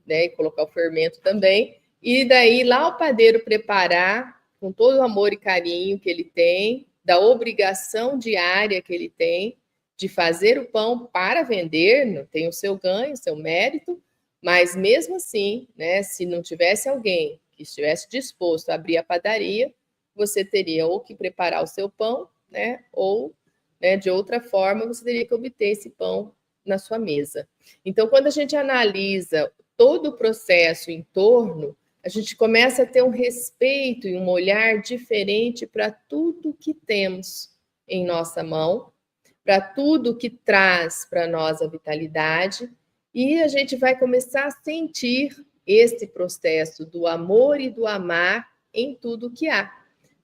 né, e colocar o fermento também, e daí lá o padeiro preparar com todo o amor e carinho que ele tem, da obrigação diária que ele tem de fazer o pão para vender, tem o seu ganho, o seu mérito, mas mesmo assim, né, se não tivesse alguém que estivesse disposto a abrir a padaria, você teria ou que preparar o seu pão, né, ou, né, de outra forma, você teria que obter esse pão na sua mesa. Então, quando a gente analisa todo o processo em torno, a gente começa a ter um respeito e um olhar diferente para tudo que temos em nossa mão, para tudo que traz para nós a vitalidade, e a gente vai começar a sentir esse processo do amor e do amar em tudo que há.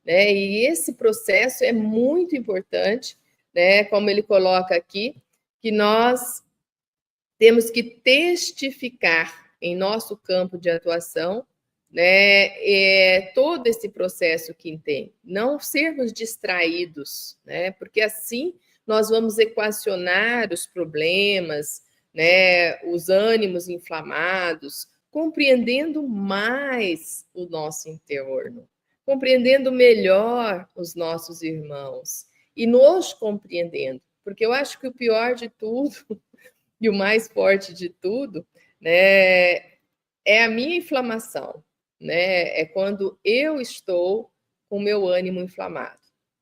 Né? E esse processo é muito importante, né? Como ele coloca aqui, que nós temos que testificar em nosso campo de atuação, né, todo esse processo que tem, não sermos distraídos, né, porque assim nós vamos equacionar os problemas, né, os ânimos inflamados, compreendendo mais o nosso entorno, compreendendo melhor os nossos irmãos e nos compreendendo, porque eu acho que o pior de tudo e o mais forte de tudo, né, é a minha inflamação, né? É quando eu estou com o meu ânimo inflamado,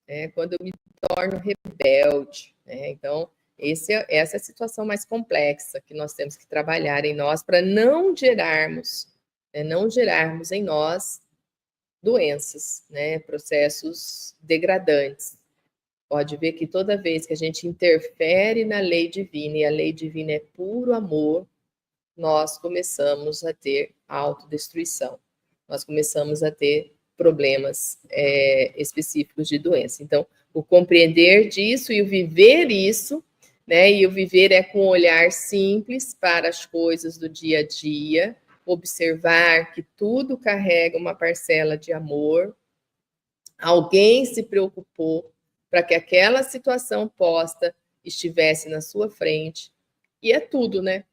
né? Quando eu me torno rebelde, né? Então, essa é a situação mais complexa que nós temos que trabalhar em nós para não gerarmos, né? Não gerarmos em nós doenças, né? Processos degradantes. Pode ver que toda vez que a gente interfere na lei divina, e a lei divina é puro amor, nós começamos a ter autodestruição. Nós começamos a ter problemas específicos de doença. Então, o compreender disso e o viver isso, né? E o viver é com um olhar simples para as coisas do dia a dia, observar que tudo carrega uma parcela de amor. Alguém se preocupou para que aquela situação posta estivesse na sua frente. E é tudo, né?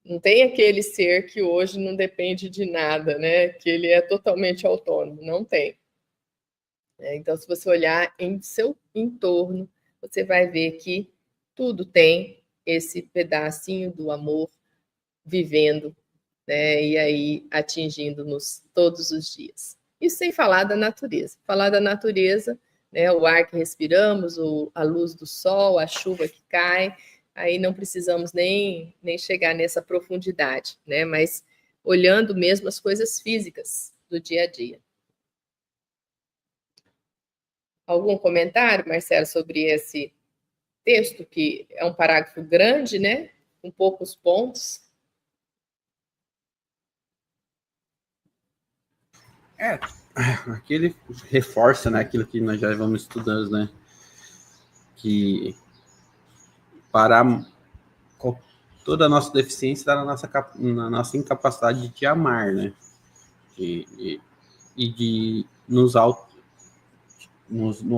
Não tem aquele ser que hoje não depende de nada, né? Que ele é totalmente autônomo. Não tem. Então, se você olhar em seu entorno, você vai ver que tudo tem esse pedacinho do amor vivendo, né? E aí atingindo-nos todos os dias. Isso sem falar da natureza. Falar da natureza, né? O ar que respiramos, a luz do sol, a chuva que cai, aí não precisamos nem chegar nessa profundidade, né? Mas olhando mesmo as coisas físicas do dia a dia. Algum comentário, Marcelo, sobre esse texto, que é um parágrafo grande, né? Com poucos pontos. Aquele reforça, né, aquilo que nós já vamos estudando, né? Que para toda a nossa deficiência está na nossa incapacidade de amar, né? E de no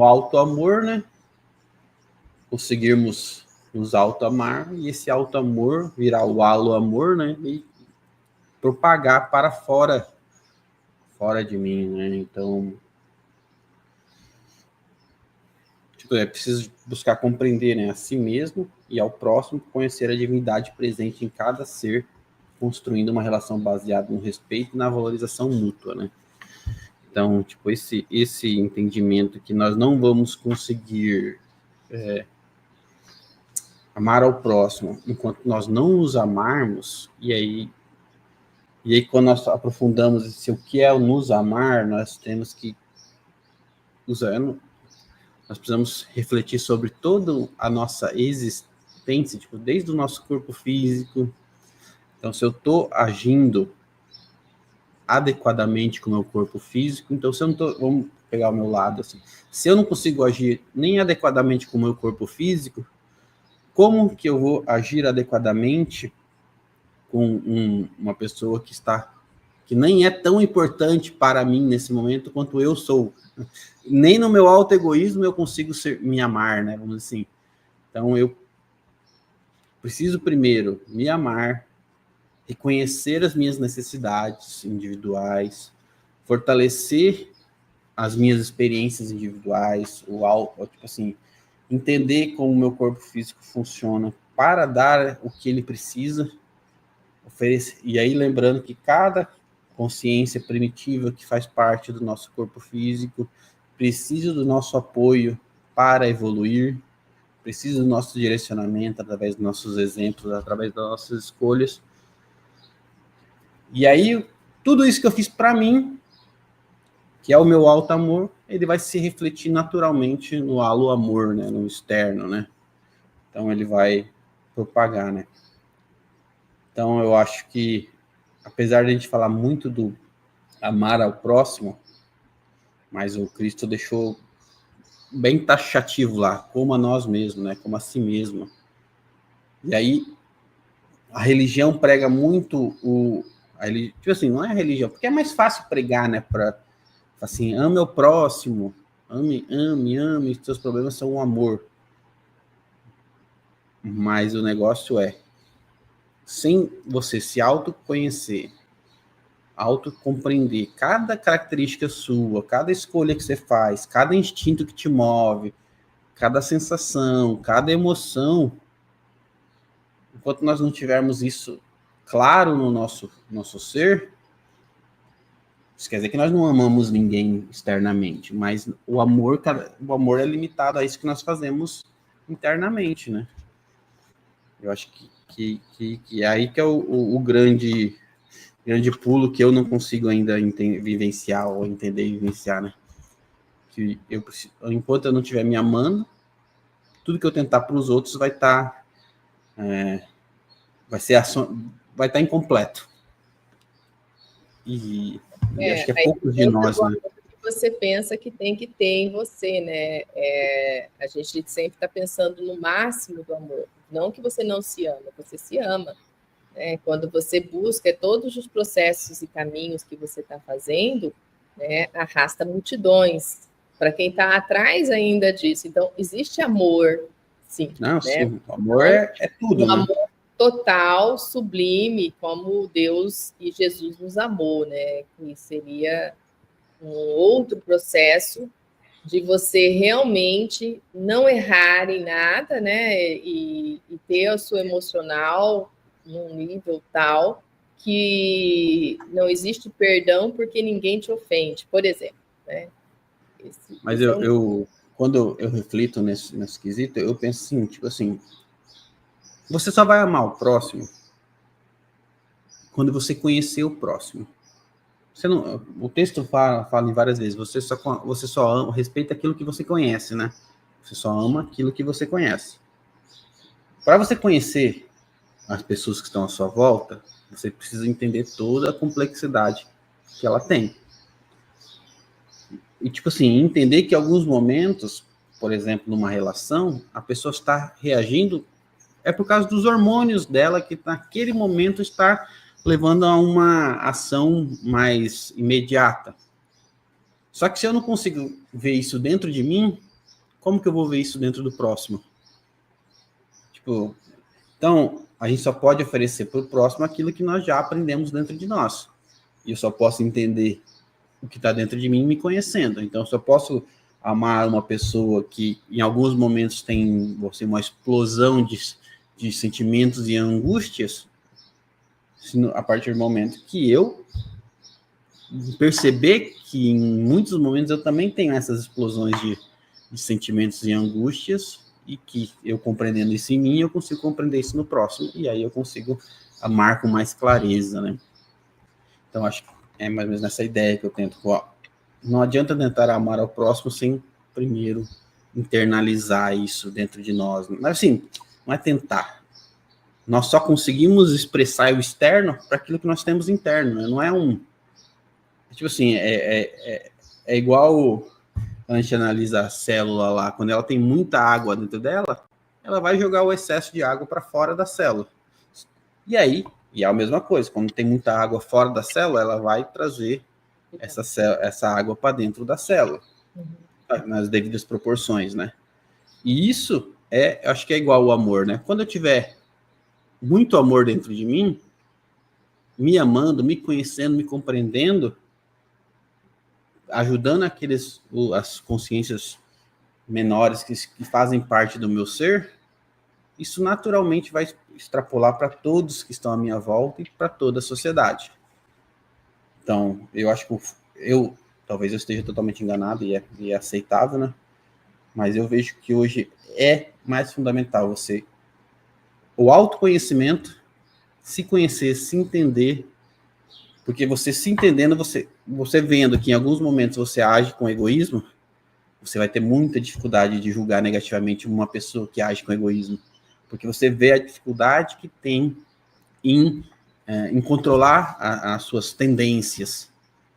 auto-amor, né? Conseguirmos nos auto-amar e esse auto-amor virar o halo-amor, né? E propagar para fora de mim, né? Então, tipo, é preciso buscar compreender, né, a si mesmo e ao próximo, conhecer a divindade presente em cada ser, construindo uma relação baseada no respeito e na valorização mútua, né? Então, tipo, esse entendimento que nós não vamos conseguir amar ao próximo enquanto nós não nos amarmos, e aí quando nós aprofundamos o que é o nos amar, nós temos que nós precisamos refletir sobre toda a nossa existência, tipo, desde o nosso corpo físico. Então, se eu estou agindo adequadamente com o meu corpo físico, então se eu não tô, vamos pegar o meu lado assim, se eu não consigo agir nem adequadamente com o meu corpo físico, como que eu vou agir adequadamente com uma pessoa que nem é tão importante para mim nesse momento quanto eu sou? Nem no meu auto-egoísmo eu consigo me amar, né? Vamos dizer assim. Então eu preciso primeiro me amar, reconhecer as minhas necessidades individuais, fortalecer as minhas experiências individuais, tipo assim, entender como o meu corpo físico funciona para dar o que ele precisa, oferecer. E aí lembrando que cada consciência primitiva que faz parte do nosso corpo físico precisa do nosso apoio para evoluir, precisa do nosso direcionamento através dos nossos exemplos, através das nossas escolhas. E aí, tudo isso que eu fiz para mim, que é o meu alto amor, ele vai se refletir naturalmente no halo amor, né, no externo, né? Então ele vai propagar, né? Então eu acho que, apesar de a gente falar muito do amar ao próximo, mas o Cristo deixou bem taxativo lá, como a nós mesmos, né? Como a si mesmo. E aí a religião prega muito tipo assim, não é a religião, porque é mais fácil pregar, né? Para assim, ame o próximo, ame, seus problemas são um amor. Mas o negócio é, sem você se autoconhecer, autocompreender cada característica sua, cada escolha que você faz, cada instinto que te move, cada sensação, cada emoção, enquanto nós não tivermos isso claro no nosso ser, isso quer dizer que nós não amamos ninguém externamente, mas o amor é limitado a isso que nós fazemos internamente, né? Eu acho que é aí que é o grande pulo que eu não consigo ainda vivenciar ou entender e vivenciar, né? Que enquanto eu não estiver me amando, tudo que eu tentar para os outros vai estar vai estar incompleto. E acho que é poucos de nós, né? Você pensa que tem que ter em você, né? A gente sempre está pensando no máximo do amor. Não que você não se ama, você se ama. Né? Quando você busca todos os processos e caminhos que você está fazendo, né, arrasta multidões. Para quem está atrás ainda disso. Então, existe amor, sim. Não, né? sim. O amor é tudo, né? Amor total, sublime, como Deus e Jesus nos amou, né? Que seria um outro processo de você realmente não errar em nada, né? E ter o seu emocional num nível tal que não existe perdão porque ninguém te ofende, por exemplo, né? Mas quando eu reflito nesse quesito, eu penso assim, tipo assim, você só vai amar o próximo quando você conhecer o próximo. O texto fala em várias vezes, você só ama, respeita aquilo que você conhece, né? Você só ama aquilo que você conhece. Para você conhecer as pessoas que estão à sua volta, você precisa entender toda a complexidade que ela tem. E, tipo assim, entender que em alguns momentos, por exemplo, numa relação, a pessoa está reagindo por causa dos hormônios dela, que naquele momento está levando a uma ação mais imediata. Só que se eu não consigo ver isso dentro de mim, como que eu vou ver isso dentro do próximo? Tipo, então, a gente só pode oferecer para o próximo aquilo que nós já aprendemos dentro de nós. E eu só posso entender o que está dentro de mim me conhecendo. Então, eu só posso amar uma pessoa que em alguns momentos tem uma explosão de sentimentos e angústias, a partir do momento que eu perceber que em muitos momentos eu também tenho essas explosões de sentimentos e angústias, e que eu compreendendo isso em mim, eu consigo compreender isso no próximo, e aí eu consigo amar com mais clareza, né? Então, acho que é mais ou menos nessa ideia que eu tento. Não adianta tentar amar ao próximo sem primeiro internalizar isso dentro de nós. Mas, assim, não é tentar. Nós só conseguimos expressar o externo para aquilo que nós temos interno, né? Não é um... Tipo assim, é igual a gente analisa a célula lá, quando ela tem muita água dentro dela, ela vai jogar o excesso de água para fora da célula. E aí, é a mesma coisa, quando tem muita água fora da célula, ela vai trazer essa água para dentro da célula, nas devidas proporções, né? E isso acho que é igual ao amor, né? Quando eu tiver muito amor dentro de mim, me amando, me conhecendo, me compreendendo, ajudando as consciências menores que fazem parte do meu ser, isso naturalmente vai extrapolar para todos que estão à minha volta e para toda a sociedade. Então, eu acho que talvez eu esteja totalmente enganado e é aceitável, né? Mas eu vejo que hoje é mais fundamental o autoconhecimento, se conhecer, se entender, porque você se entendendo, você vendo que em alguns momentos você age com egoísmo, você vai ter muita dificuldade de julgar negativamente uma pessoa que age com egoísmo, porque você vê a dificuldade que tem em controlar as suas tendências.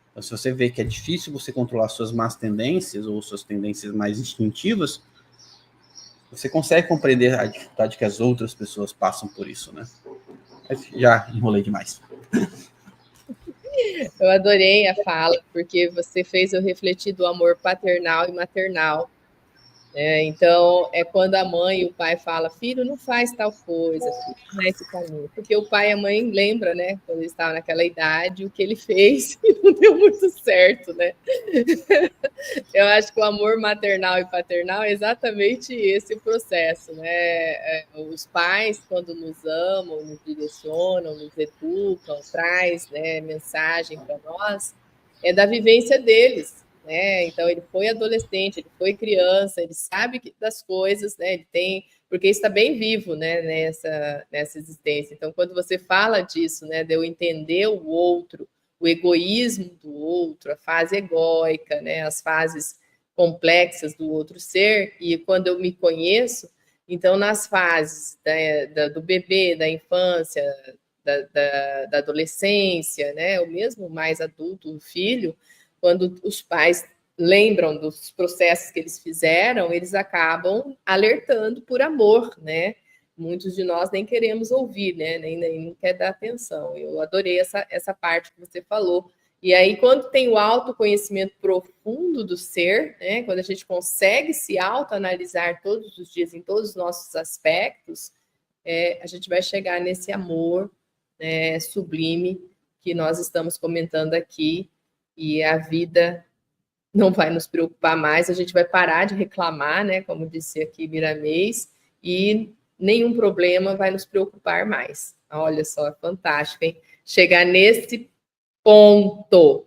Então, se você vê que é difícil você controlar suas más tendências ou suas tendências mais instintivas, você consegue compreender a dificuldade que as outras pessoas passam por isso, né? Mas já enrolei demais. Eu adorei a fala, porque você fez eu refletir do amor paternal e maternal. Então, é quando a mãe e o pai falam, filho, não faz tal coisa, filho, não é esse caminho. Porque o pai e a mãe lembram, né, quando ele estava naquela idade, o que ele fez e não deu muito certo, né? Eu acho que o amor maternal e paternal é exatamente esse processo, né? Os pais, quando nos amam, nos direcionam, nos educam, traz, né, mensagem para nós, é da vivência deles, né? Então ele foi adolescente, ele foi criança, ele sabe das coisas, né? Ele tem, porque está bem vivo, né? Nessa existência. Então quando você fala disso, né? De eu entender o outro, o egoísmo do outro, a fase egóica, né? As fases complexas do outro ser, e quando eu me conheço, então nas fases do bebê, da infância, da adolescência, né? O mesmo mais adulto, o filho, quando os pais lembram dos processos que eles fizeram, eles acabam alertando por amor, né? Muitos de nós nem queremos ouvir, né? Nem quer dar atenção. Eu adorei essa parte que você falou. E aí, quando tem o autoconhecimento profundo do ser, né? Quando a gente consegue se autoanalisar todos os dias em todos os nossos aspectos, a gente vai chegar nesse amor, né, sublime que nós estamos comentando aqui, e a vida não vai nos preocupar mais, a gente vai parar de reclamar, né, como disse aqui Miramês, e nenhum problema vai nos preocupar mais. Olha só, fantástico, hein? Chegar nesse ponto.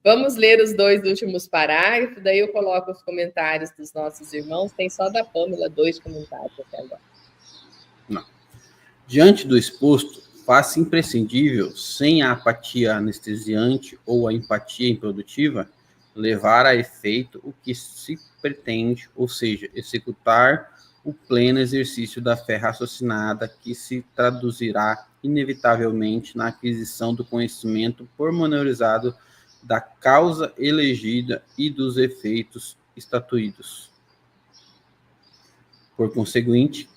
Vamos ler os 2 últimos parágrafos, daí eu coloco os comentários dos nossos irmãos. Tem só da Pâmela 2 comentários até agora. Não. Diante do exposto, faz-se imprescindível, sem a apatia anestesiante ou a empatia improdutiva, levar a efeito o que se pretende, ou seja, executar o pleno exercício da fé raciocinada que se traduzirá inevitavelmente na aquisição do conhecimento pormenorizado da causa elegida e dos efeitos estatuídos. Por conseguinte,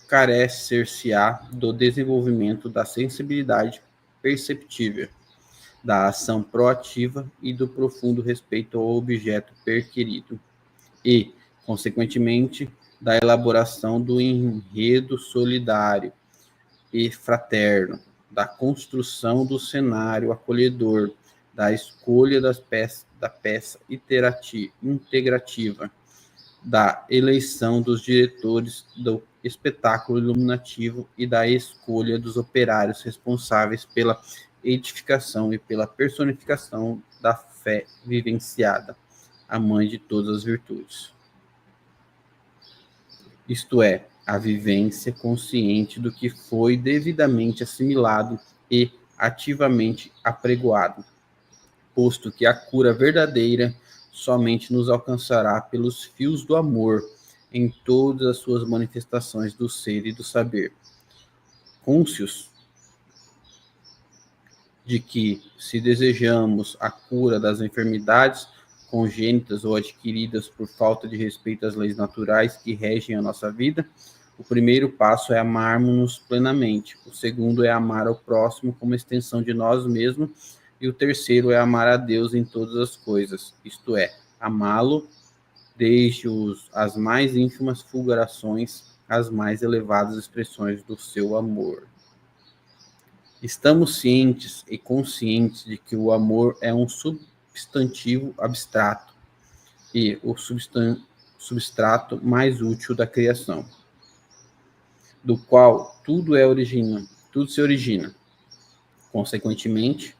carecer-se-á do desenvolvimento da sensibilidade perceptível, da ação proativa e do profundo respeito ao objeto perquirido, e, consequentemente, da elaboração do enredo solidário e fraterno, da construção do cenário acolhedor, da escolha da peça integrativa, da eleição dos diretores do espetáculo iluminativo e da escolha dos operários responsáveis pela edificação e pela personificação da fé vivenciada, a mãe de todas as virtudes. Isto é, a vivência consciente do que foi devidamente assimilado e ativamente apregoado, posto que a cura verdadeira somente nos alcançará pelos fios do amor em todas as suas manifestações do ser e do saber. Cônscios de que, se desejamos a cura das enfermidades congênitas ou adquiridas por falta de respeito às leis naturais que regem a nossa vida, o primeiro passo é amarmos-nos plenamente, o segundo é amar ao próximo como extensão de nós mesmos, e o terceiro é amar a Deus em todas as coisas, isto é, amá-lo desde as mais ínfimas fulgurações às mais elevadas expressões do seu amor. Estamos cientes e conscientes de que o amor é um substantivo abstrato e o substrato mais útil da criação, do qual tudo se origina. Consequentemente,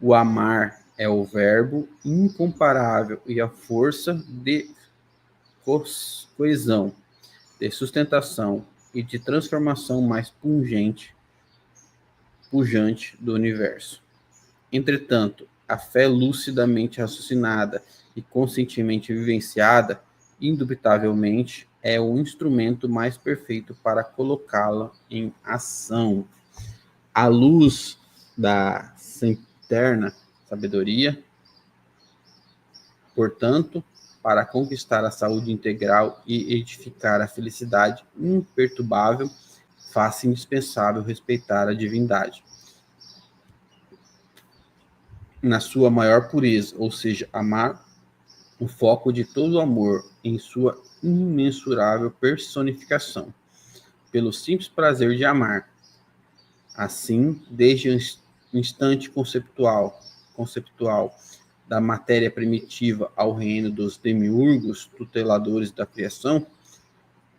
o amar é o verbo incomparável e a força de coesão, de sustentação e de transformação mais pujante do universo. Entretanto, a fé lucidamente raciocinada e conscientemente vivenciada, indubitavelmente, é o instrumento mais perfeito para colocá-la em ação. À luz da sempiterna sabedoria, portanto, para conquistar a saúde integral e edificar a felicidade imperturbável, faz-se indispensável respeitar a divindade na sua maior pureza, ou seja, amar o foco de todo o amor em sua imensurável personificação, pelo simples prazer de amar. Assim, desde o instante conceptual da matéria primitiva ao reino dos demiurgos, tuteladores da criação,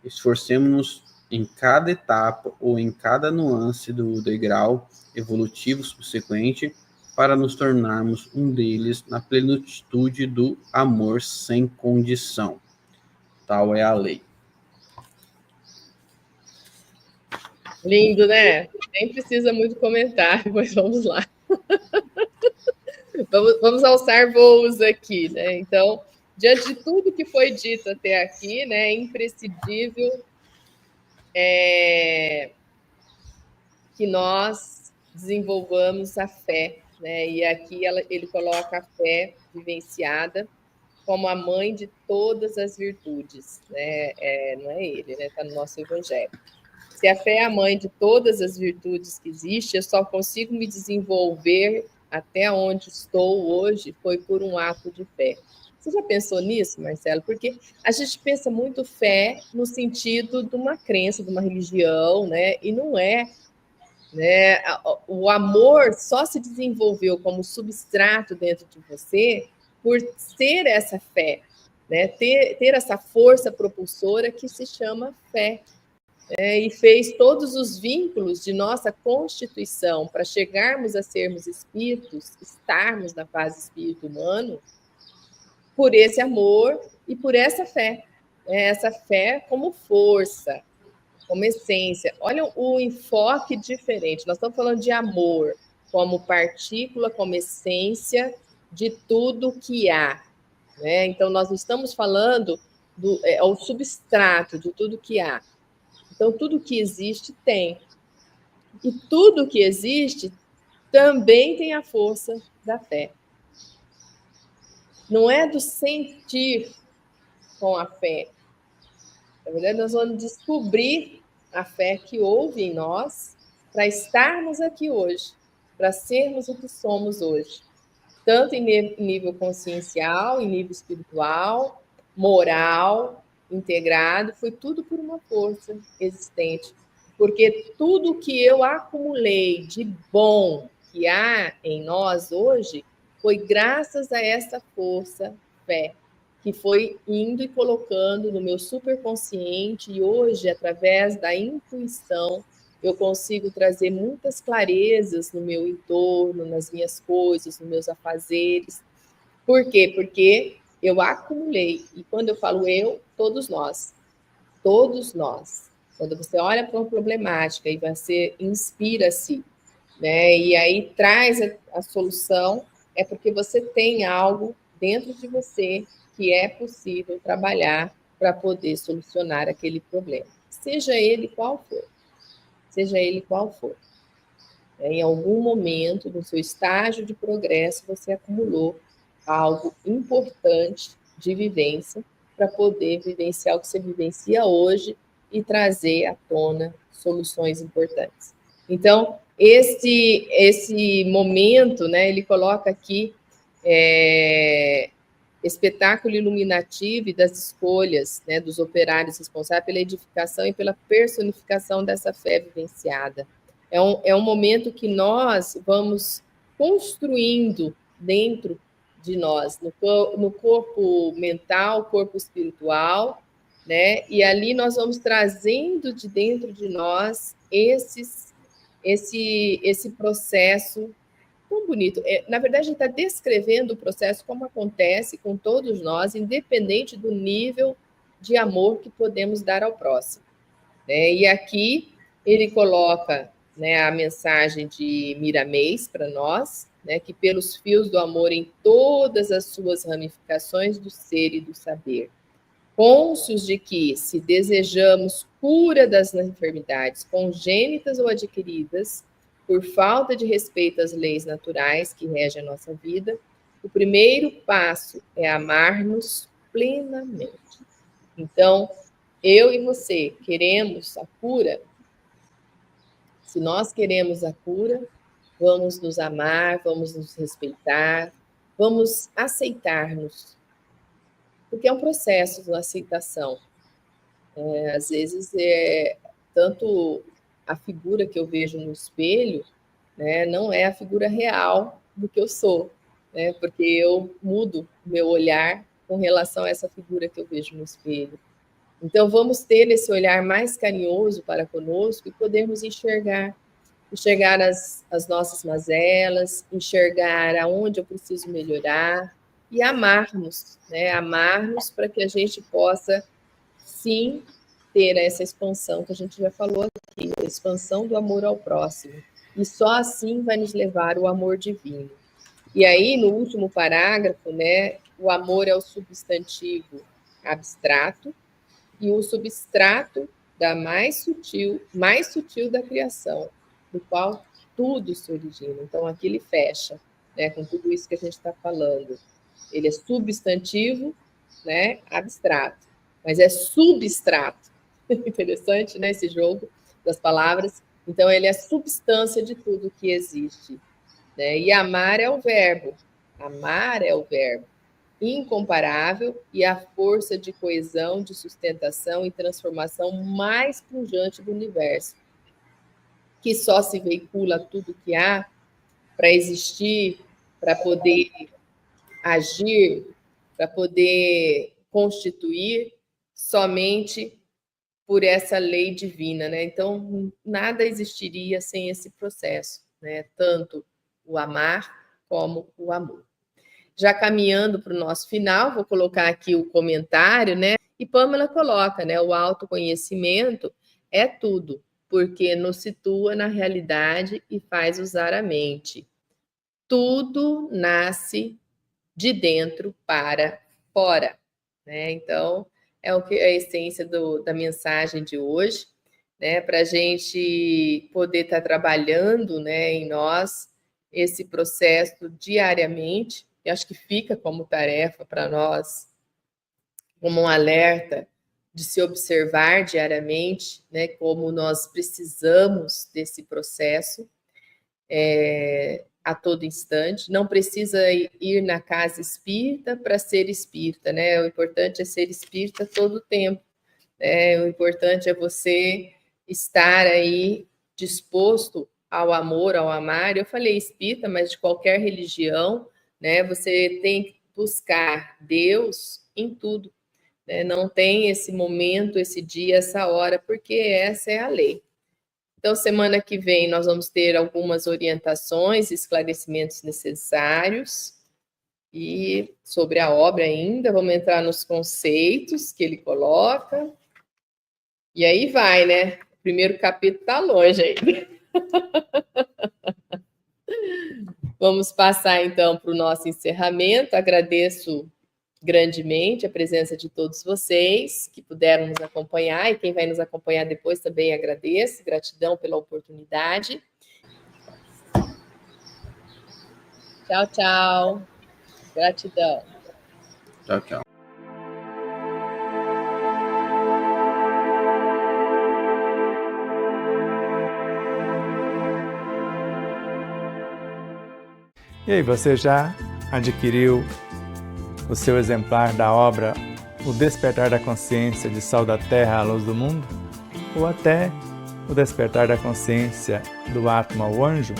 esforcemos-nos em cada etapa ou em cada nuance do degrau evolutivo subsequente para nos tornarmos um deles na plenitude do amor sem condição. Tal é a lei. Lindo, né? Nem precisa muito comentário, mas vamos lá. Vamos alçar voos aqui, né? Então, diante de tudo que foi dito até aqui, né, é imprescindível que nós desenvolvamos a fé, né? E aqui ele coloca a fé vivenciada como a mãe de todas as virtudes, né? Não é ele, né? Está no nosso evangelho. Se a fé é a mãe de todas as virtudes que existem, eu só consigo me desenvolver até onde estou hoje foi por um ato de fé. Você já pensou nisso, Marcelo? Porque a gente pensa muito fé no sentido de uma crença, de uma religião, né? E não é, né? O amor só se desenvolveu como substrato dentro de você por ter essa fé, né? Ter essa força propulsora que se chama fé. E fez todos os vínculos de nossa constituição para chegarmos a sermos espíritos, estarmos na fase espírito humano, por esse amor e por essa fé. Essa fé como força, como essência. Olha o enfoque diferente. Nós estamos falando de amor como partícula, como essência de tudo que há. Né? Então, nós não estamos falando ao substrato de tudo que há. Então, tudo que existe tem. E tudo que existe também tem a força da fé. Não é do sentir com a fé. Na verdade, nós vamos descobrir a fé que houve em nós para estarmos aqui hoje, para sermos o que somos hoje. Tanto em nível consciencial, em nível espiritual, moral, integrado, foi tudo por uma força existente. Porque tudo que eu acumulei de bom que há em nós hoje foi graças a essa força, fé, que foi indo e colocando no meu superconsciente, e hoje, através da intuição, eu consigo trazer muitas clarezas no meu entorno, nas minhas coisas, nos meus afazeres. Por quê? Porque eu acumulei. E quando eu falo eu, todos nós. Todos nós. Quando você olha para uma problemática e você inspira-se, né? E aí traz a solução, é porque você tem algo dentro de você que é possível trabalhar para poder solucionar aquele problema. Seja ele qual for. Seja ele qual for. Em algum momento do seu estágio de progresso, você acumulou algo importante de vivência para poder vivenciar o que você vivencia hoje e trazer à tona soluções importantes. Então, esse momento, né, ele coloca aqui espetáculo iluminativo e das escolhas, né, dos operários responsáveis pela edificação e pela personificação dessa fé vivenciada. É um momento que nós vamos construindo dentro de nós, no corpo mental, corpo espiritual, né? E ali nós vamos trazendo de dentro de nós esse processo tão bonito. Na verdade, a gente está descrevendo o processo como acontece com todos nós, independente do nível de amor que podemos dar ao próximo, né? E aqui ele coloca, né, a mensagem de Miramês para nós, né, que pelos fios do amor em todas as suas ramificações do ser e do saber, cônscios de que, se desejamos cura das enfermidades congênitas ou adquiridas, por falta de respeito às leis naturais que regem a nossa vida, o primeiro passo é amar-nos plenamente. Então, eu e você queremos a cura. Se nós queremos a cura, vamos nos amar, vamos nos respeitar, vamos aceitar-nos. Porque é um processo de aceitação. Às vezes, tanto a figura que eu vejo no espelho, né, não é a figura real do que eu sou, né, porque eu mudo meu olhar com relação a essa figura que eu vejo no espelho. Então, vamos ter esse olhar mais carinhoso para conosco e podermos enxergar as nossas mazelas, enxergar aonde eu preciso melhorar e amarmos, né? Amarmos para que a gente possa, sim, ter essa expansão que a gente já falou aqui, a expansão do amor ao próximo. E só assim vai nos levar o amor divino. E aí, no último parágrafo, né, o amor é o substantivo abstrato e o substrato da mais sutil da criação, do qual tudo se origina. Então, aqui ele fecha, né, com tudo isso que a gente está falando. Ele é substantivo, né, abstrato, mas é substrato. Interessante, né, esse jogo das palavras. Então, ele é a substância de tudo que existe, né? E amar é o verbo. Amar é o verbo incomparável e a força de coesão, de sustentação e transformação mais pujante do universo, que só se veicula tudo que há para existir, para poder agir, para poder constituir, somente por essa lei divina, né? Então, nada existiria sem esse processo, né? Tanto o amar como o amor. Já caminhando para o nosso final, vou colocar aqui o comentário, né? E Pamela coloca, né? O autoconhecimento é tudo, porque nos situa na realidade e faz usar a mente. Tudo nasce de dentro para fora, né? Então, é o que é a essência da mensagem de hoje, né? Para a gente poder estar trabalhando, né, em nós esse processo diariamente. Eu acho que fica como tarefa para nós, como um alerta de se observar diariamente, né, como nós precisamos desse processo a todo instante. Não precisa ir na casa espírita para ser espírita, né? O importante é ser espírita todo o tempo. O importante é você estar aí disposto ao amor, ao amar. Eu falei espírita, mas de qualquer religião, né? Você tem que buscar Deus em tudo, né? Não tem esse momento, esse dia, essa hora, porque essa é a lei. Então, semana que vem, nós vamos ter algumas orientações, esclarecimentos necessários, e sobre a obra ainda, vamos entrar nos conceitos que ele coloca. E aí vai, né? O primeiro capítulo está longe ainda. Vamos passar, então, para o nosso encerramento. Agradeço grandemente a presença de todos vocês que puderam nos acompanhar, e quem vai nos acompanhar depois também agradeço. Gratidão pela oportunidade. Tchau, tchau. Gratidão. Tchau, tchau. E aí, você já adquiriu o seu exemplar da obra O Despertar da Consciência de Sal da Terra à Luz do Mundo? Ou até O Despertar da Consciência do Atma ao Anjo?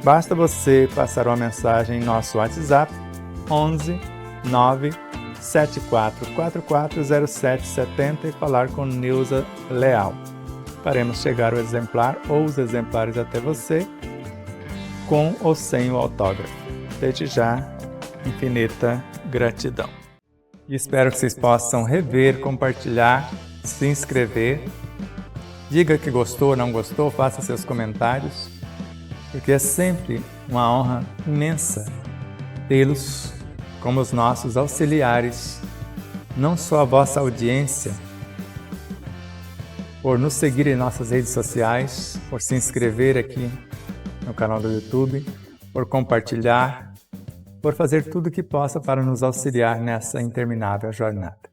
Basta você passar uma mensagem em nosso WhatsApp 11 9 7444 0770 e falar com Nilza Leal. Faremos chegar o exemplar ou os exemplares até você, com ou sem o autógrafo. Desde já, infinita gratidão. E espero que vocês possam rever, compartilhar, se inscrever. Diga que gostou ou não gostou, faça seus comentários, porque é sempre uma honra imensa tê-los como os nossos auxiliares, não só a vossa audiência, por nos seguir em nossas redes sociais, por se inscrever aqui no canal do YouTube, por compartilhar, por fazer tudo o que possa para nos auxiliar nessa interminável jornada.